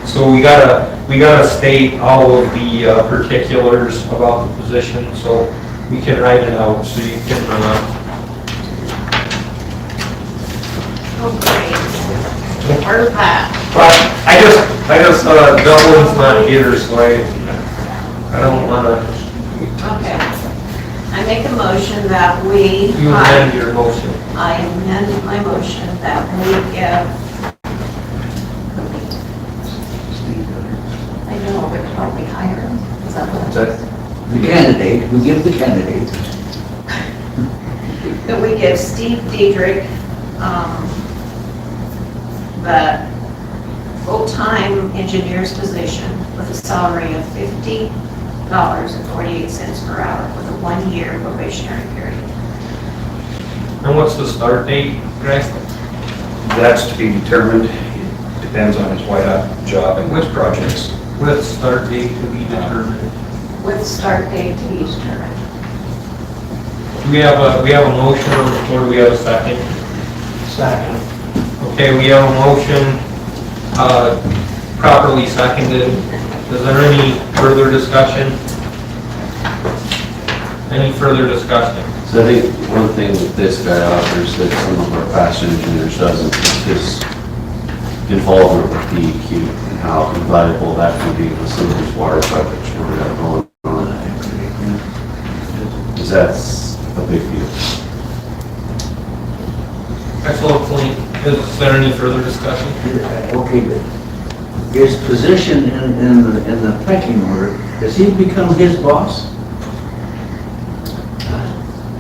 So we gotta state all of the particulars about the position, so we can write it out so you can. Oh, great. Where's that? But I just Dylan's not here, so I don't wanna. Okay. I make a motion that we. You amend your motion. I amend my motion that we give. I know, but how we hire him. Is that what? The candidate, we give the candidate. That we give Steve Diedrich, the full-time engineer's position with a salary of $50.48 per hour with a 1-year probationary period. And what's the start date, Greg? That's to be determined. It depends on his whiteout job and which projects. With start date to be determined. With start date to be determined. We have a motion on the floor, do we have a second? Second. Okay, we have a motion, properly seconded. Is there any further discussion? Any further discussion? So I think one thing that this guy offers that some of our past engineers doesn't is involvement with DEQ and how invaluable that can be with some of these water projects we're going to have going on. Because that's a big deal. Excellent point. Is there any further discussion? Okay, but his position in the pecking order, has he become his boss?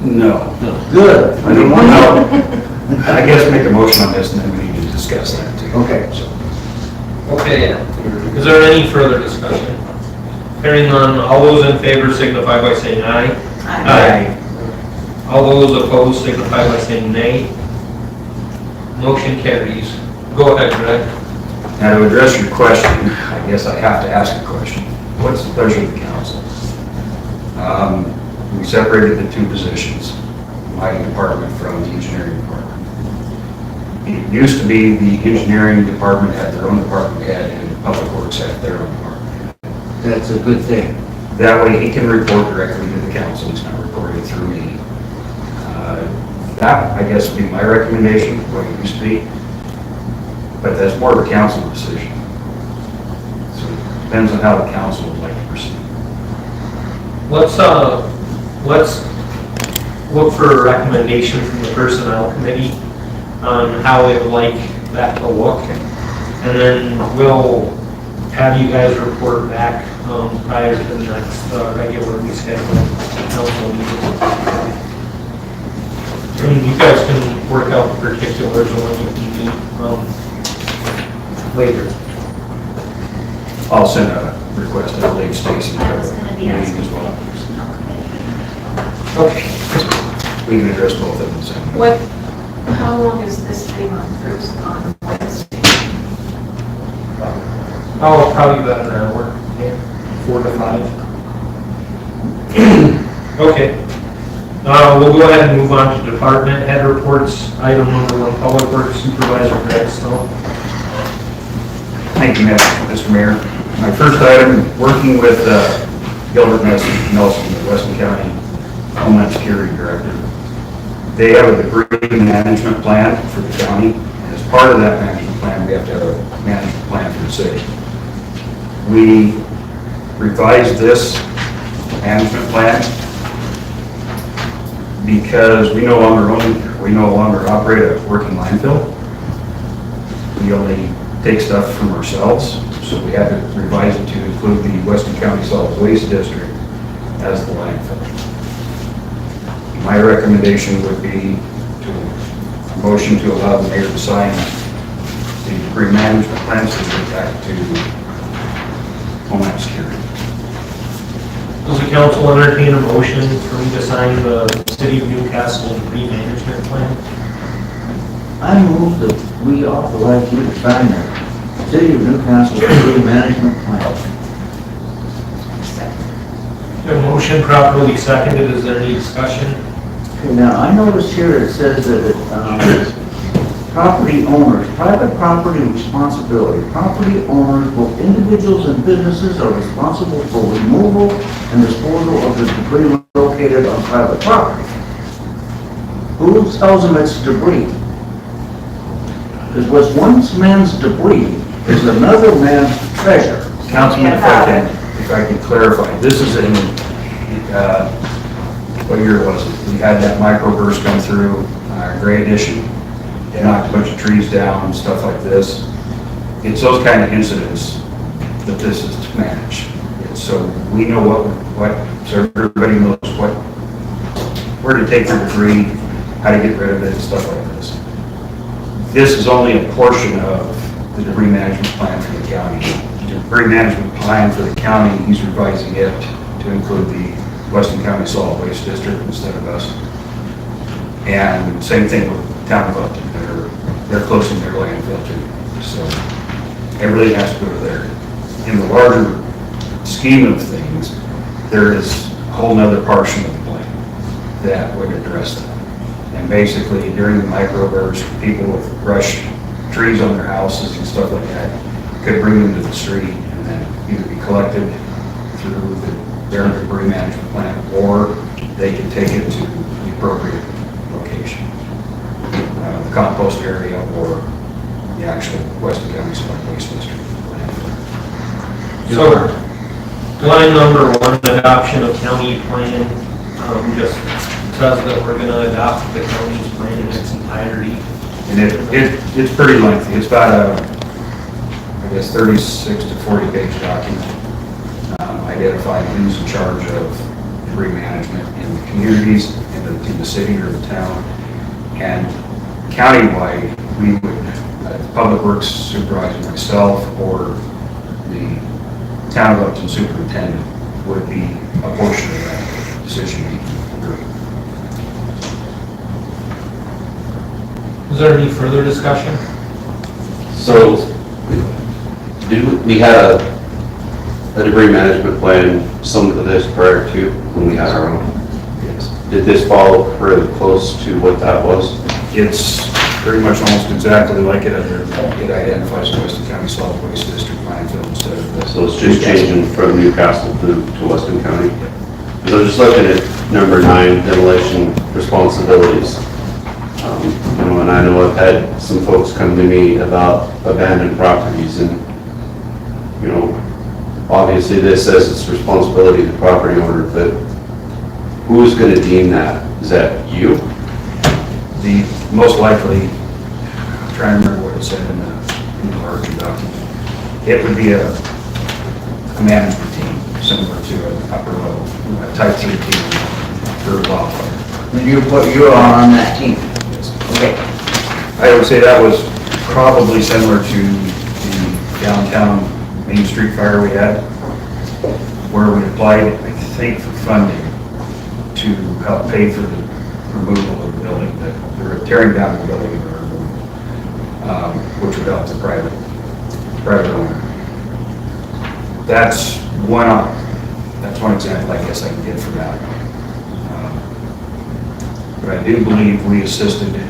No. Good. I don't want to, I guess make a motion on this and then we need to discuss that too. Okay. Okay, is there any further discussion? Hearing none, all those in favor signify by saying aye. Aye. All those opposed signify by saying nay. Motion carries. Go ahead, Greg. Now to address your question, I guess I have to ask a question. What's the pleasure of the council? We separated the two positions, my department from the engineering department. It used to be the engineering department had their own department head and public works had their own department head. That's a good thing. That way he can report directly to the council, he's not reporting through me. That, I guess, would be my recommendation, what it used to be. But that's more of a council decision. So it depends on how the council would like to proceed. Let's look for a recommendation from the personnel committee on how they would like that to look. And then we'll have you guys report back prior to the next regularly scheduled council meeting. And you guys can work out the particulars of when you can meet later. I'll send a request to Lake Stacy That's gonna be meeting asking as for well. the personnel committee. Okay. We can address both of them soon. What, how long is this thing on Thursday, on Wednesday? Oh, probably about an hour, yeah, 4 to 5. Okay. We'll go ahead and move on to department head reports. Item number 1, Public Works Supervisor Greg Snow. Thank you, Mr. Mayor. My first item, working with Gilbert Nelson, the Weston County Homeland Security Director. They have a debris management plan for the county. And as part of that management plan, we have to have a management plan for the city. We revised this management plan because we no longer operate a working landfill. We only take stuff from ourselves, so we had to revise it to include the Weston County Solid Waste District as the landfill. My recommendation would be a motion to allow the mayor to sign the debris management plan so we get back to Homeland Security. Does the council entertain a motion for me to sign the City of Newcastle debris management plan? I move that we authorize you to sign the City of Newcastle Debris Management Plan. A motion properly seconded. Is there any discussion? Okay, now, I noticed here it says that property owners, private property responsibility. Property owners, both individuals and businesses, are responsible for removal and disposal of the debris located on private property. Who tells them it's debris? Because what's one man's debris is another man's treasure. Councilman, if I can clarify, this is in, what year was it? We had that microburst come through, Gray Edition, knocked a bunch of trees down and stuff like this. It's those kind of incidents that this is to manage. So we know so everybody knows where to take the debris, how to get rid of it, and stuff like this. This is only a portion of the debris management plan for the county. The debris management plan for the county, he's revising it to include the Weston County Solid Waste District instead of us. And same thing with Town of Upton, they're closing their landfill too. So everything has to go to there. In the larger scheme of things, there is a whole nother portion of the plan that would address that. And basically, during the microburst, people with brush trees on their houses and stuff like that could bring them to the street and then either be collected through their debris management plant, or they could take it to the appropriate location. The compost area or the actual Weston County Solid Waste District. So, line number 1, adoption of county plan, just says that we're gonna adopt the county's plan in its entirety. And it's pretty lengthy. It's about I guess 36 to 40 page document, identifying who's in charge of debris management in the communities, in the city or the town. And countywide, we would, Public Works Supervisor, myself, or the Town of Upton Superintendent would be a portion of that decision-making group. Is there any further discussion? So, we had a debris management plan similar to this prior to when we had our own. Yes. Did this follow pretty close to what that was? It's pretty much almost exactly like it identifies the Weston County Solid Waste District landfill instead of this. So it's just changing from Newcastle to Weston County. So just looking at number 9, demolition responsibilities. And I know I've had some folks come to me about abandoned properties, and obviously this says it's responsibility of the property owner, but who's going to deem that? Is that you? The most likely, I'm trying to remember what it said in the larger document. It would be a management team similar to an upper level, a type 3 team for wildfire. And you are on that team? Yes. Okay. I would say that was probably similar to the downtown Main Street fire we had, where we applied, I think, for funding to help pay for the removal of the building, that they were tearing down the building, which would help the private owner. That's one example I guess I can get for that. But I do believe we assisted in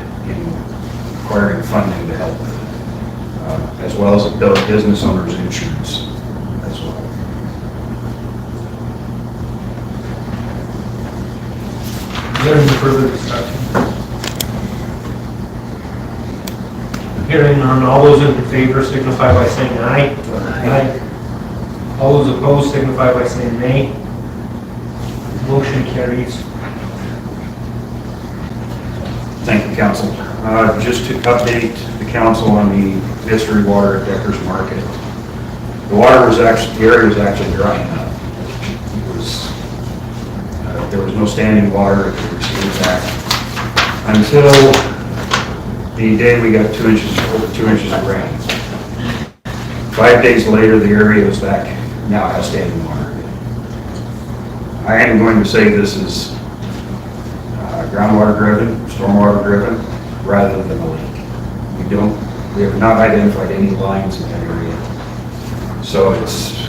acquiring funding to help with it, as well as the business owner's insurance as well. Is there any further discussion? Hearing none, all those in favor signify by saying aye. Aye. All those opposed signify by saying nay. Motion carries. Thank you, Council. Just to update the Council on the mystery water at Decker's Market. The area was actually drying up. There was no standing water. It was back until the day we got over 2 inches of rain. 5 days later, the area was back, now has standing water. I am going to say this is groundwater driven, stormwater driven, rather than a leak. We have not identified any lines in that area. So it's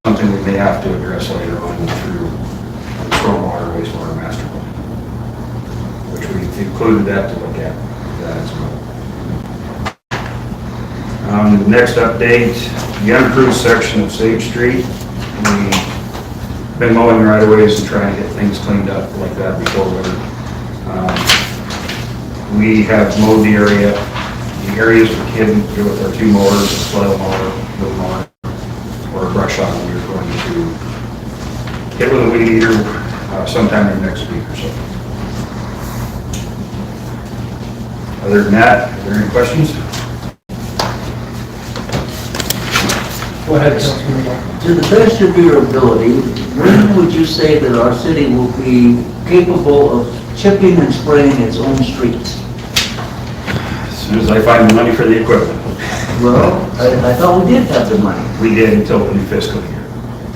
something we may have to address later on through the stormwater wastewater master plan, which we've included that to look at that as well. The next update, the unimproved section of Sage Street. We've been mowing right of ways and trying to get things cleaned up like that before winter. We have mowed the area. The areas we can do with our 2 mowers, a flail mower, wood mower, or a brush hog. We're going to get with a weed eater sometime in the next week or so. Other than that, are there any questions? Go ahead, Councilman. To the best of your ability, when would you say that our city will be capable of chipping and spraying its own streets? As soon as I find the money for the equipment. Well, I thought we did have the money. We did until the new fiscal year.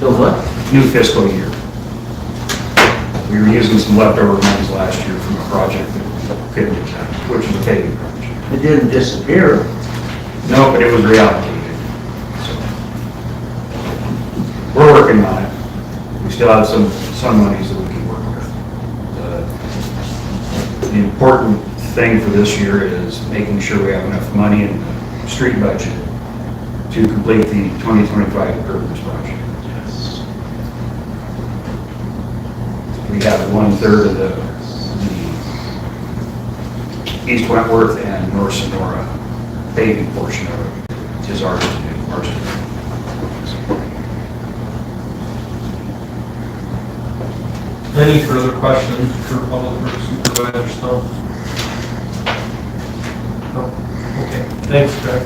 So what? New fiscal year. We were using some leftover monies last year from a project that couldn't get done, which is a paving project. It didn't disappear. No, but it was reallocated. we're working on it. We still have some monies that we can work with. The important thing for this year is making sure we have enough money in the street budget to complete the 2025 improvements project. Yes. We have 1/3 of the East Wentworth and North Sonora paving portion of it, which is ours to do. Any further questions for Public Works Supervisor Stone? No? Okay, thanks, Greg.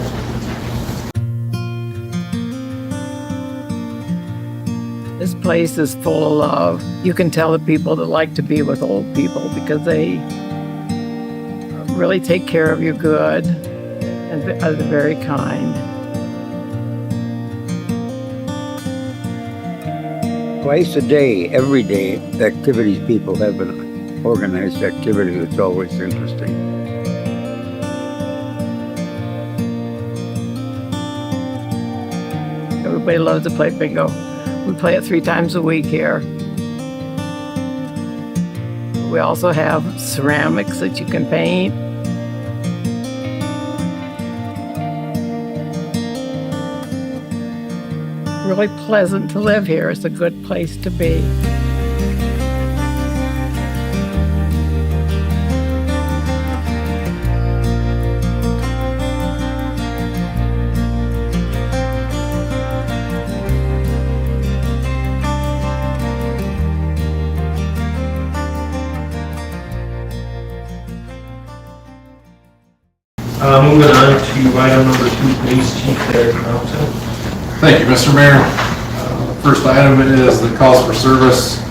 This place is full of love. You can tell the people that like to be with old people because they really take care of you good and are very kind. Twice a day, every day, activities people have an organized activity that's always interesting. Everybody loves to play bingo. We play it 3 times a week here. We also have ceramics that you can paint. Really pleasant to live here. It's a good place to be. Moving on to item number 2, Police Chief Derek Thompson. Thank you, Mr. Mayor. First item is the calls for service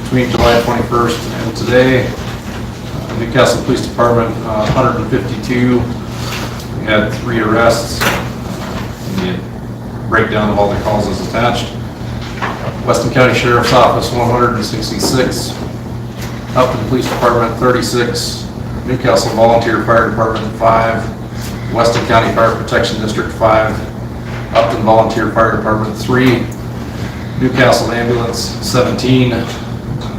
between July 21st and today. Newcastle Police Department, 152. We had 3 arrests. The breakdown of all the calls is attached. Weston County Sheriff's Office, 166. Upton Police Department, 36. Newcastle Volunteer Fire Department, 5. Weston County Fire Protection District, 5. Upton Volunteer Fire Department, 3. Newcastle Ambulance, 17.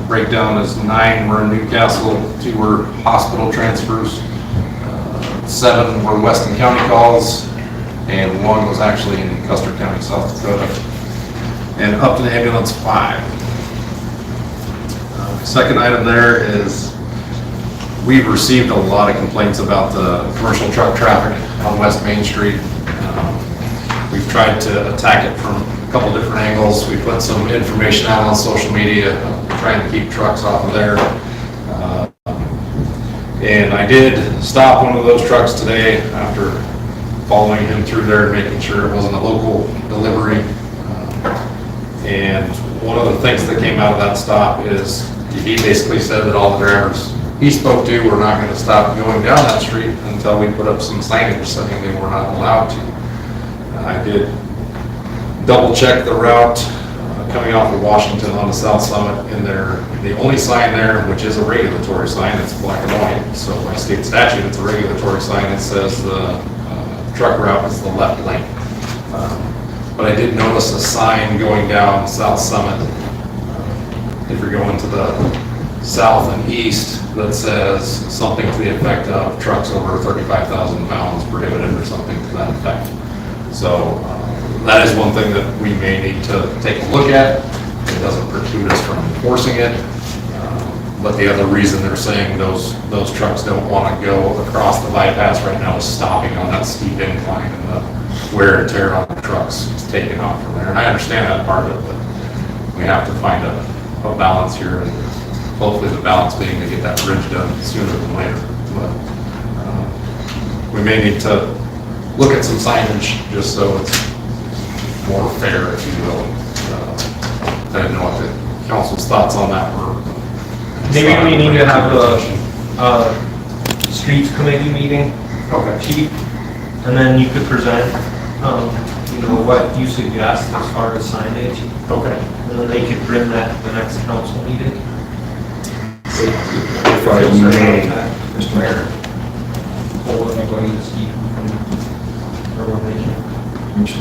Breakdown is 9 were in Newcastle, 2 were hospital transfers, 7 were Weston County calls, and 1 was actually in Custer County, South Dakota. And Upton Ambulance, 5. Second item there is we've received a lot of complaints about the commercial truck traffic on West Main Street. We've tried to attack it from a couple different angles. We put some information out on social media, trying to keep trucks off of there. And I did stop one of those trucks today after following him through there and making sure it wasn't a local delivery. And one of the things that came out of that stop is he basically said that all the drivers he spoke to were not going to stop going down that street until we put up some signage saying they were not allowed to. I did double check the route coming off of Washington on the South Summit, and the only sign there, which is a regulatory sign, it's black and white, so by state statute it's a regulatory sign. It says the truck route is the left lane. But I did notice a sign going down South Summit, if you're going to the south and east, that says something to the effect of trucks over 35,000 pounds prohibited or something to that effect. So that is one thing that we may need to take a look at. It doesn't preclude us from enforcing it. But the other reason they're saying those trucks don't want to go across the bypass right now is stopping on that steep incline, and the wear and tear on the trucks is taking off from there. And I understand that part of it, but we have to find a balance here, and hopefully the balance being to get that bridge done sooner than later. But we may need to look at some signage just so it's more fair, if you will. I didn't know what the council's thoughts on that were. Maybe we need to have a streets committee meeting, chief, and then you could present, what you suggest as far as signage. Okay. And then they could bring that to the next council meeting. If I may, Mr. Mayor. Pull anybody to speak from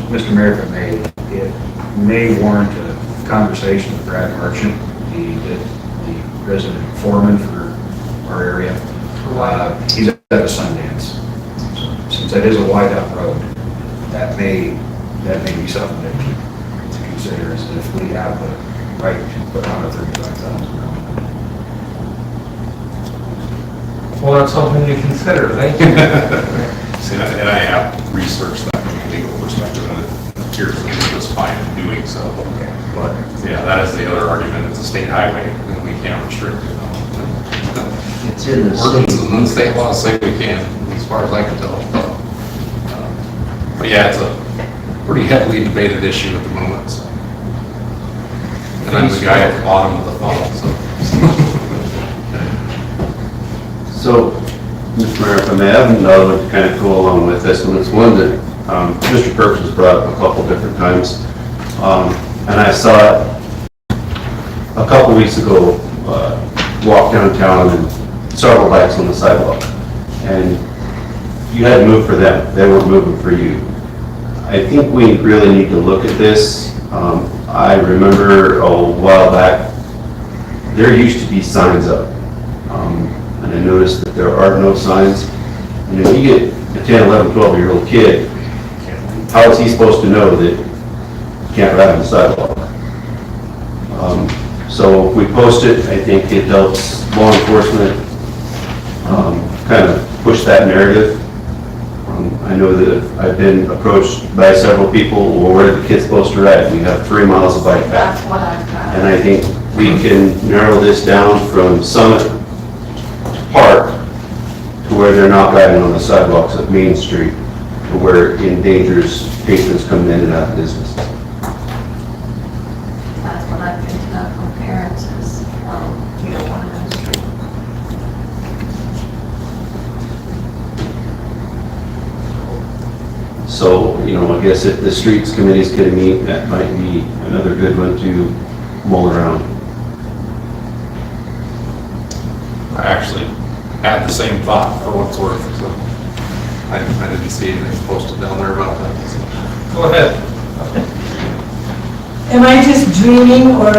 Mr. Mayor, if I may, it may warrant a conversation with Brad Merchant, the resident foreman for our area. He's at a Sundance. So, since that is a wide out road, that may be something to consider, is if we have the right to put on a 35,000. Well, that's something to consider, thank you. And I have researched that from a legal perspective, and it appears that we're just fine in doing so. But, yeah, that is the other argument, it's a state highway, and we can't restrict it. It's in the Ordinances state. and the state laws say we can, as far as I can tell. But yeah, it's a pretty heavily debated issue at the moment, so. And I'm the guy at the bottom of the funnel, so. So, Mr. Mayor, if I may, I have another one to kind of go along with this, and it's one that Mr. Perks has brought up a couple different times. And I saw it a couple weeks ago, walk downtown and several bikes on the sidewalk. And you had to move for them, they weren't moving for you. I think we really need to look at this. I remember a while back, there used to be signs up. And I noticed that there are no signs. And if you get a 10, 11, 12-year-old kid, how is he supposed to know that you can't ride on the sidewalk? So if we post it, I think it helps law enforcement kind of push that narrative. I know that I've been approached by several people, well, where are the kids supposed to ride? We have 3 miles of bike path. That's what I've got. And I think we can narrow this down from Summit Park to where they're not riding on the sidewalks of Main Street, to where it endangers patrons coming in and out of business. That's what I've been told from parents is, you don't want to go to the street. So, you know, I guess if the streets committee's gonna meet, that might be another good one to mull around. I actually had the same thought for what it's worth, so I didn't see anything posted down there about that. So. Go ahead. Am I just dreaming, or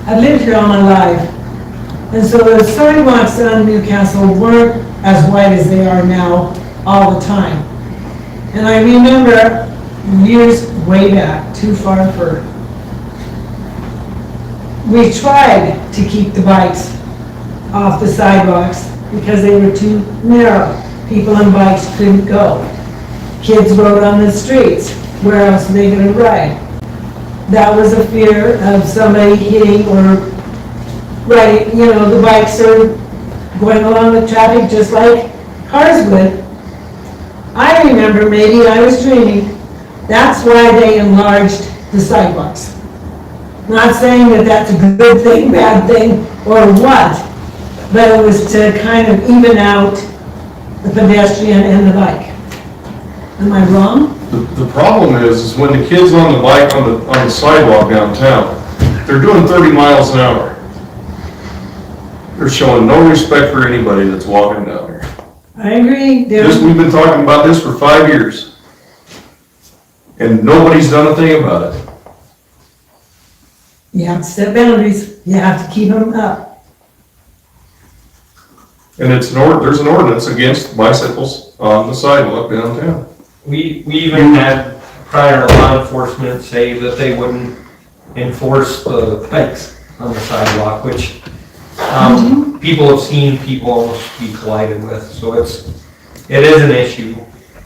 I've lived here all my life? And so the sidewalks on Newcastle weren't as wide as they are now all the time. And I remember years way back, too far for, we tried to keep the bikes off the sidewalks because they were too narrow. People on bikes couldn't go. Kids rode on the streets. Where else are they going to ride? That was a fear of somebody hitting or riding, you know, the bikes are going along the traffic just like cars would. I remember, maybe I was dreaming, that's why they enlarged the sidewalks. Not saying that that's a good thing, bad thing, or what, but it was to kind of even out the pedestrian and the bike. Am I wrong? The problem is when the kids on the bike on the sidewalk downtown, they're doing 30 miles an hour. They're showing no respect for anybody that's walking down there. I agree. We've been talking about this for 5 years. And nobody's done a thing about it. You have to set boundaries. You have to keep them up. And there's an ordinance against bicycles on the sidewalk downtown. We even had prior law enforcement say that they wouldn't enforce the bikes on the sidewalk, which people have seen people almost be collided with, so it is an issue.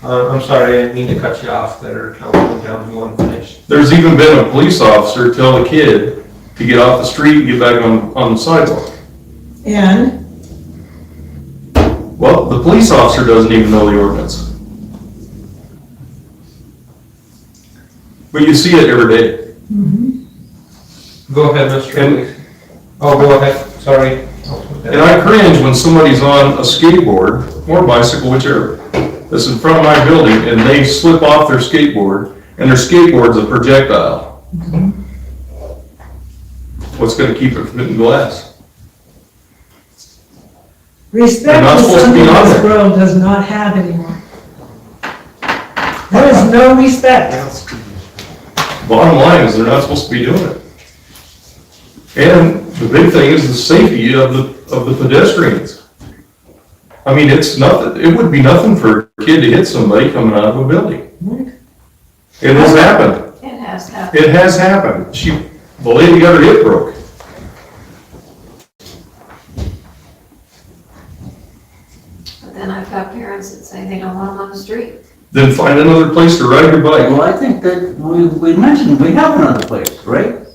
I'm sorry, I didn't mean to cut you off there, Councilman Jones, you want to finish? There's even been a police officer tell a kid to get off the street and get back on the sidewalk. And? Well, the police officer doesn't even know the ordinance. But you see it every day. Go ahead, Mr. Lee. Oh, go ahead, sorry. And I cringe when somebody's on a skateboard or bicycle, whichever, that's in front of my building, and they slip off their skateboard, and their skateboard's a projectile. What's gonna keep it from hitting glass? Respect not is supposed to something be on this there. world does not have anymore. There is no respect. Bottom line is they're not supposed to be doing it. And the big thing is the safety of the pedestrians. I mean, it's nothing, it would be nothing for a kid to hit somebody coming out of a building. It has happened. It has happened. It has happened. The lady got her hip broke. But then I've got parents that say they don't want them on the street. Then find another place to ride your bike. Well, I think that we mentioned we have another place, right?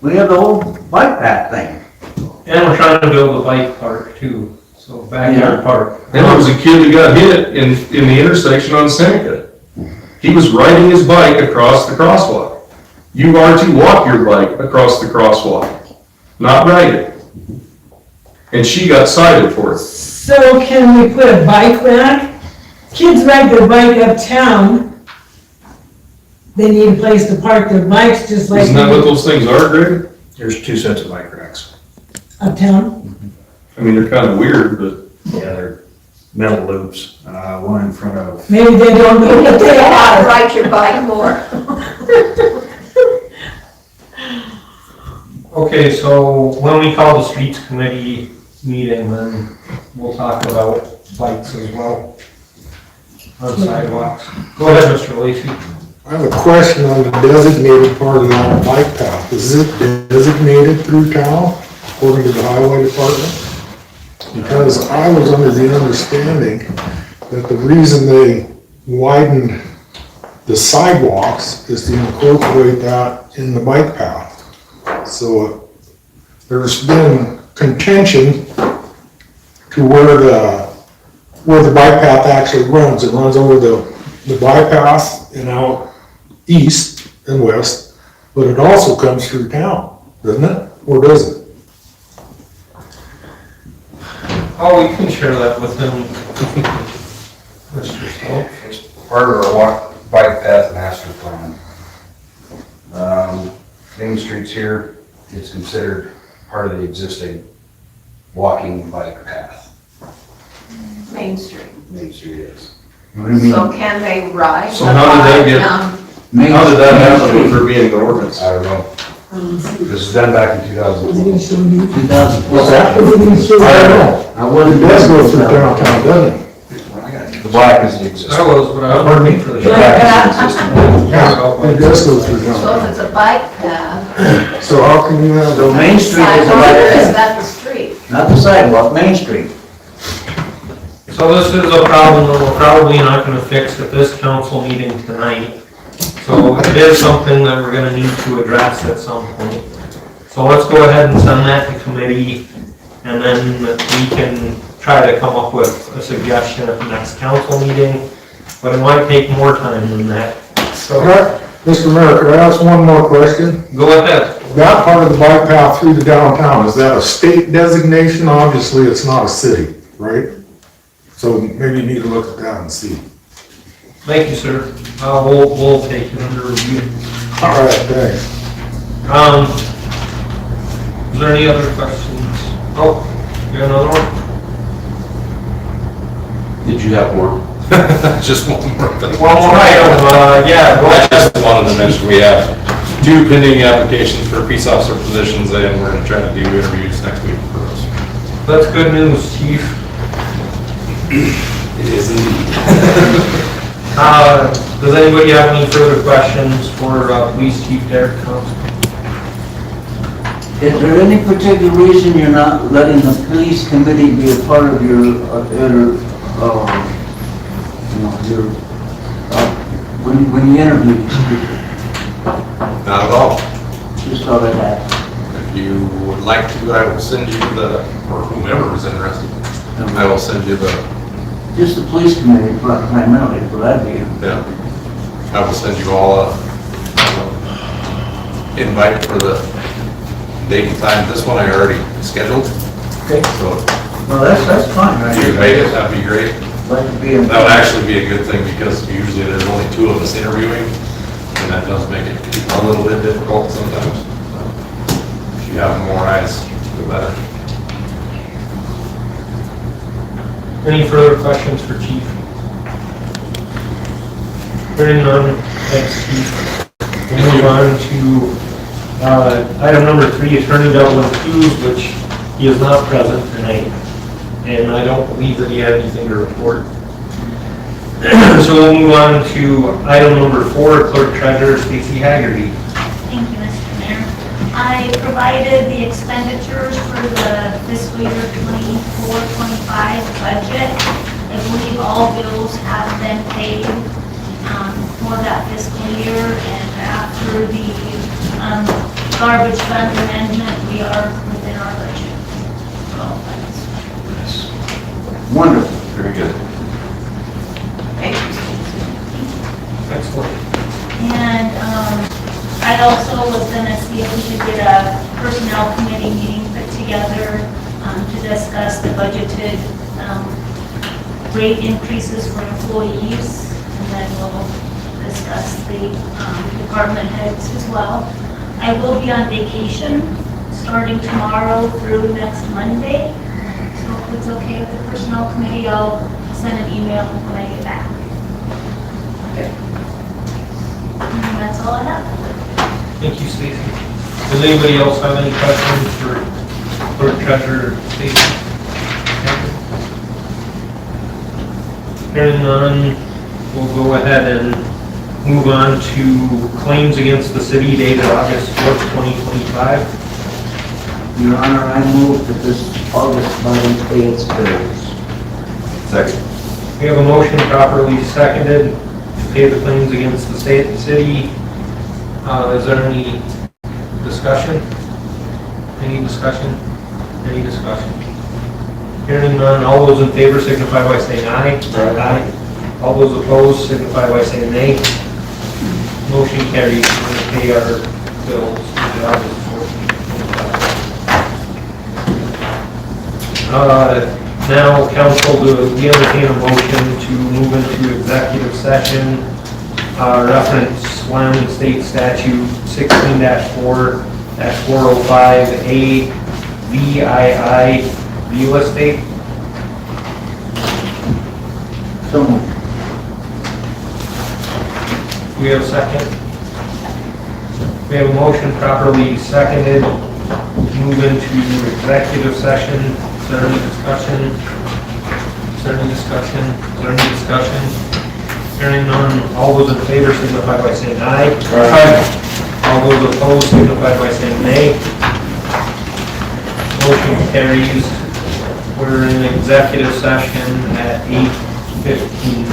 We have the whole bike path thing. And we're trying to build a bike park too, so backyard park. And there was a kid that got hit in the intersection on Seneca. He was riding his bike across the crosswalk. You are to walk your bike across the crosswalk, not ride it. And she got cited for it. So can we put a bike rack? Kids ride their bike uptown. They need a place to park their bikes just like. Isn't that what those things are, Greg? There's 2 sets of bike racks. Uptown? I mean, they're kind of weird, but. Yeah, they're metal loops, one in front of. Maybe they don't know what they How to are. ride your bike more. Okay, so when we call the streets committee meeting, then we'll talk about bikes as well on sidewalks. Go ahead, Mr. Lacy. I have a question on the designated part of our bike path. Is it designated through town according to the highway department? Because I was under the understanding that the reason they widened the sidewalks is to incorporate that in the bike path. So there's been contention to where the bike path actually runs. It runs over the bypass and out east and west, but it also comes through town, doesn't it? Or does it? Oh, we can share that with them. Mr. Stoll. It's part of our bike path master plan. Main Street's here, it's considered part of the existing walking bike path. Main Street. Main Street is. So can they ride? So how did that get, Um, how did that happen for being the ordinance? I don't know. This was done back in 2004. 2004. What's that? I don't know. I wasn't. It does go through downtown, doesn't it? The black is the existing. I was, but I Pardon me? for the. The black is the existing. Yeah, it does go through So if downtown. it's a bike path, So how can you have So the Main Street is a sidewalk, bike or is path, that the street? not the sidewalk, Main Street. So this is a problem that we're probably not gonna fix at this council meeting tonight. So it is something that we're gonna need to address at some point. So let's go ahead and send that to committee, and then we can try to come up with a suggestion at the next council meeting, but it might take more time than that. So, Mr. Mayor, could I ask one more question? go ahead. That part of the bike path through the downtown, is that a state designation? Obviously, it's not a city, right? So maybe you need to look at that and see. Thank you, sir. We'll take it under review. All right, thanks. Is there any other questions? Oh, you got another one? Did you have more? Just one more thing. One more item, yeah, go I ahead. just wanted to mention, we have 2 pending applications for peace officer positions, and we're gonna try to do interviews next week for those. That's good news, chief. It is indeed. Does anybody have any further questions for Police Chief Derek Thompson? Is there any particular reason you're not letting the police committee be a part of your, when you interview these people? Not at all. Just thought I'd ask. If you would like to, I will send you or whomever is interested, I will send you Just the police committee primarily, for that be. yeah, I will send you all a invite for the date and time. This one I already scheduled. Okay. So Well, that's fine. if you make it, that'd be great. Like to be in. That would actually be a good thing because usually there's only 2 of us interviewing, and that does make it a little bit difficult sometimes. If you have more eyes, the better. Any further questions for Chief? Hearing none, thanks, Chief. We'll move on to item number 3, Attorney Dublin Hughes, which he is not present tonight, and I don't believe that he had anything to report. So we'll move on to item number 4, Clerk Treasurer Stacey Haggerty. Thank you, Mr. Mayor. I provided the expenditures for the fiscal year 24-25 budget. I believe all bills have been paid for that fiscal year, and after the garbage fund amendment, we are within our budget for all funds. Wonderful. Very good. Excellent. And I also was gonna see if we could get a personnel committee meeting put together to discuss the budgeted rate increases for employees, and then we'll discuss the department heads as well. I will be on vacation starting tomorrow through next Monday, so if it's okay with the personnel committee, I'll send an email when I get back. And that's all I have. Thank you, Stacey. Does anybody else have any questions for Clerk Treasurer Stacey? Hearing none, we'll go ahead and move on to claims against the city dated August 4th, 2025. Your Honor, I move that this August money pay its bills. Second. We have a motion properly seconded to pay the claims against the state and city. Is there any discussion? Any discussion? Any discussion? Hearing none, all those in favor signify by saying aye. Aye. All those opposed signify by saying nay. Motion carries. We're going to pay our bills in August 14th. Now, council, we entertain a motion to move into executive session, reference Wyoming State Statute 16-4-405A VII real estate. So moved. We have a second. We have a motion properly seconded to move into executive session. Is there any discussion? Is there any discussion? Is there any discussion? Hearing none, all those in favor signify by saying aye. Aye. All those opposed signify by saying nay. Motion carries. We're in executive session at 8:15.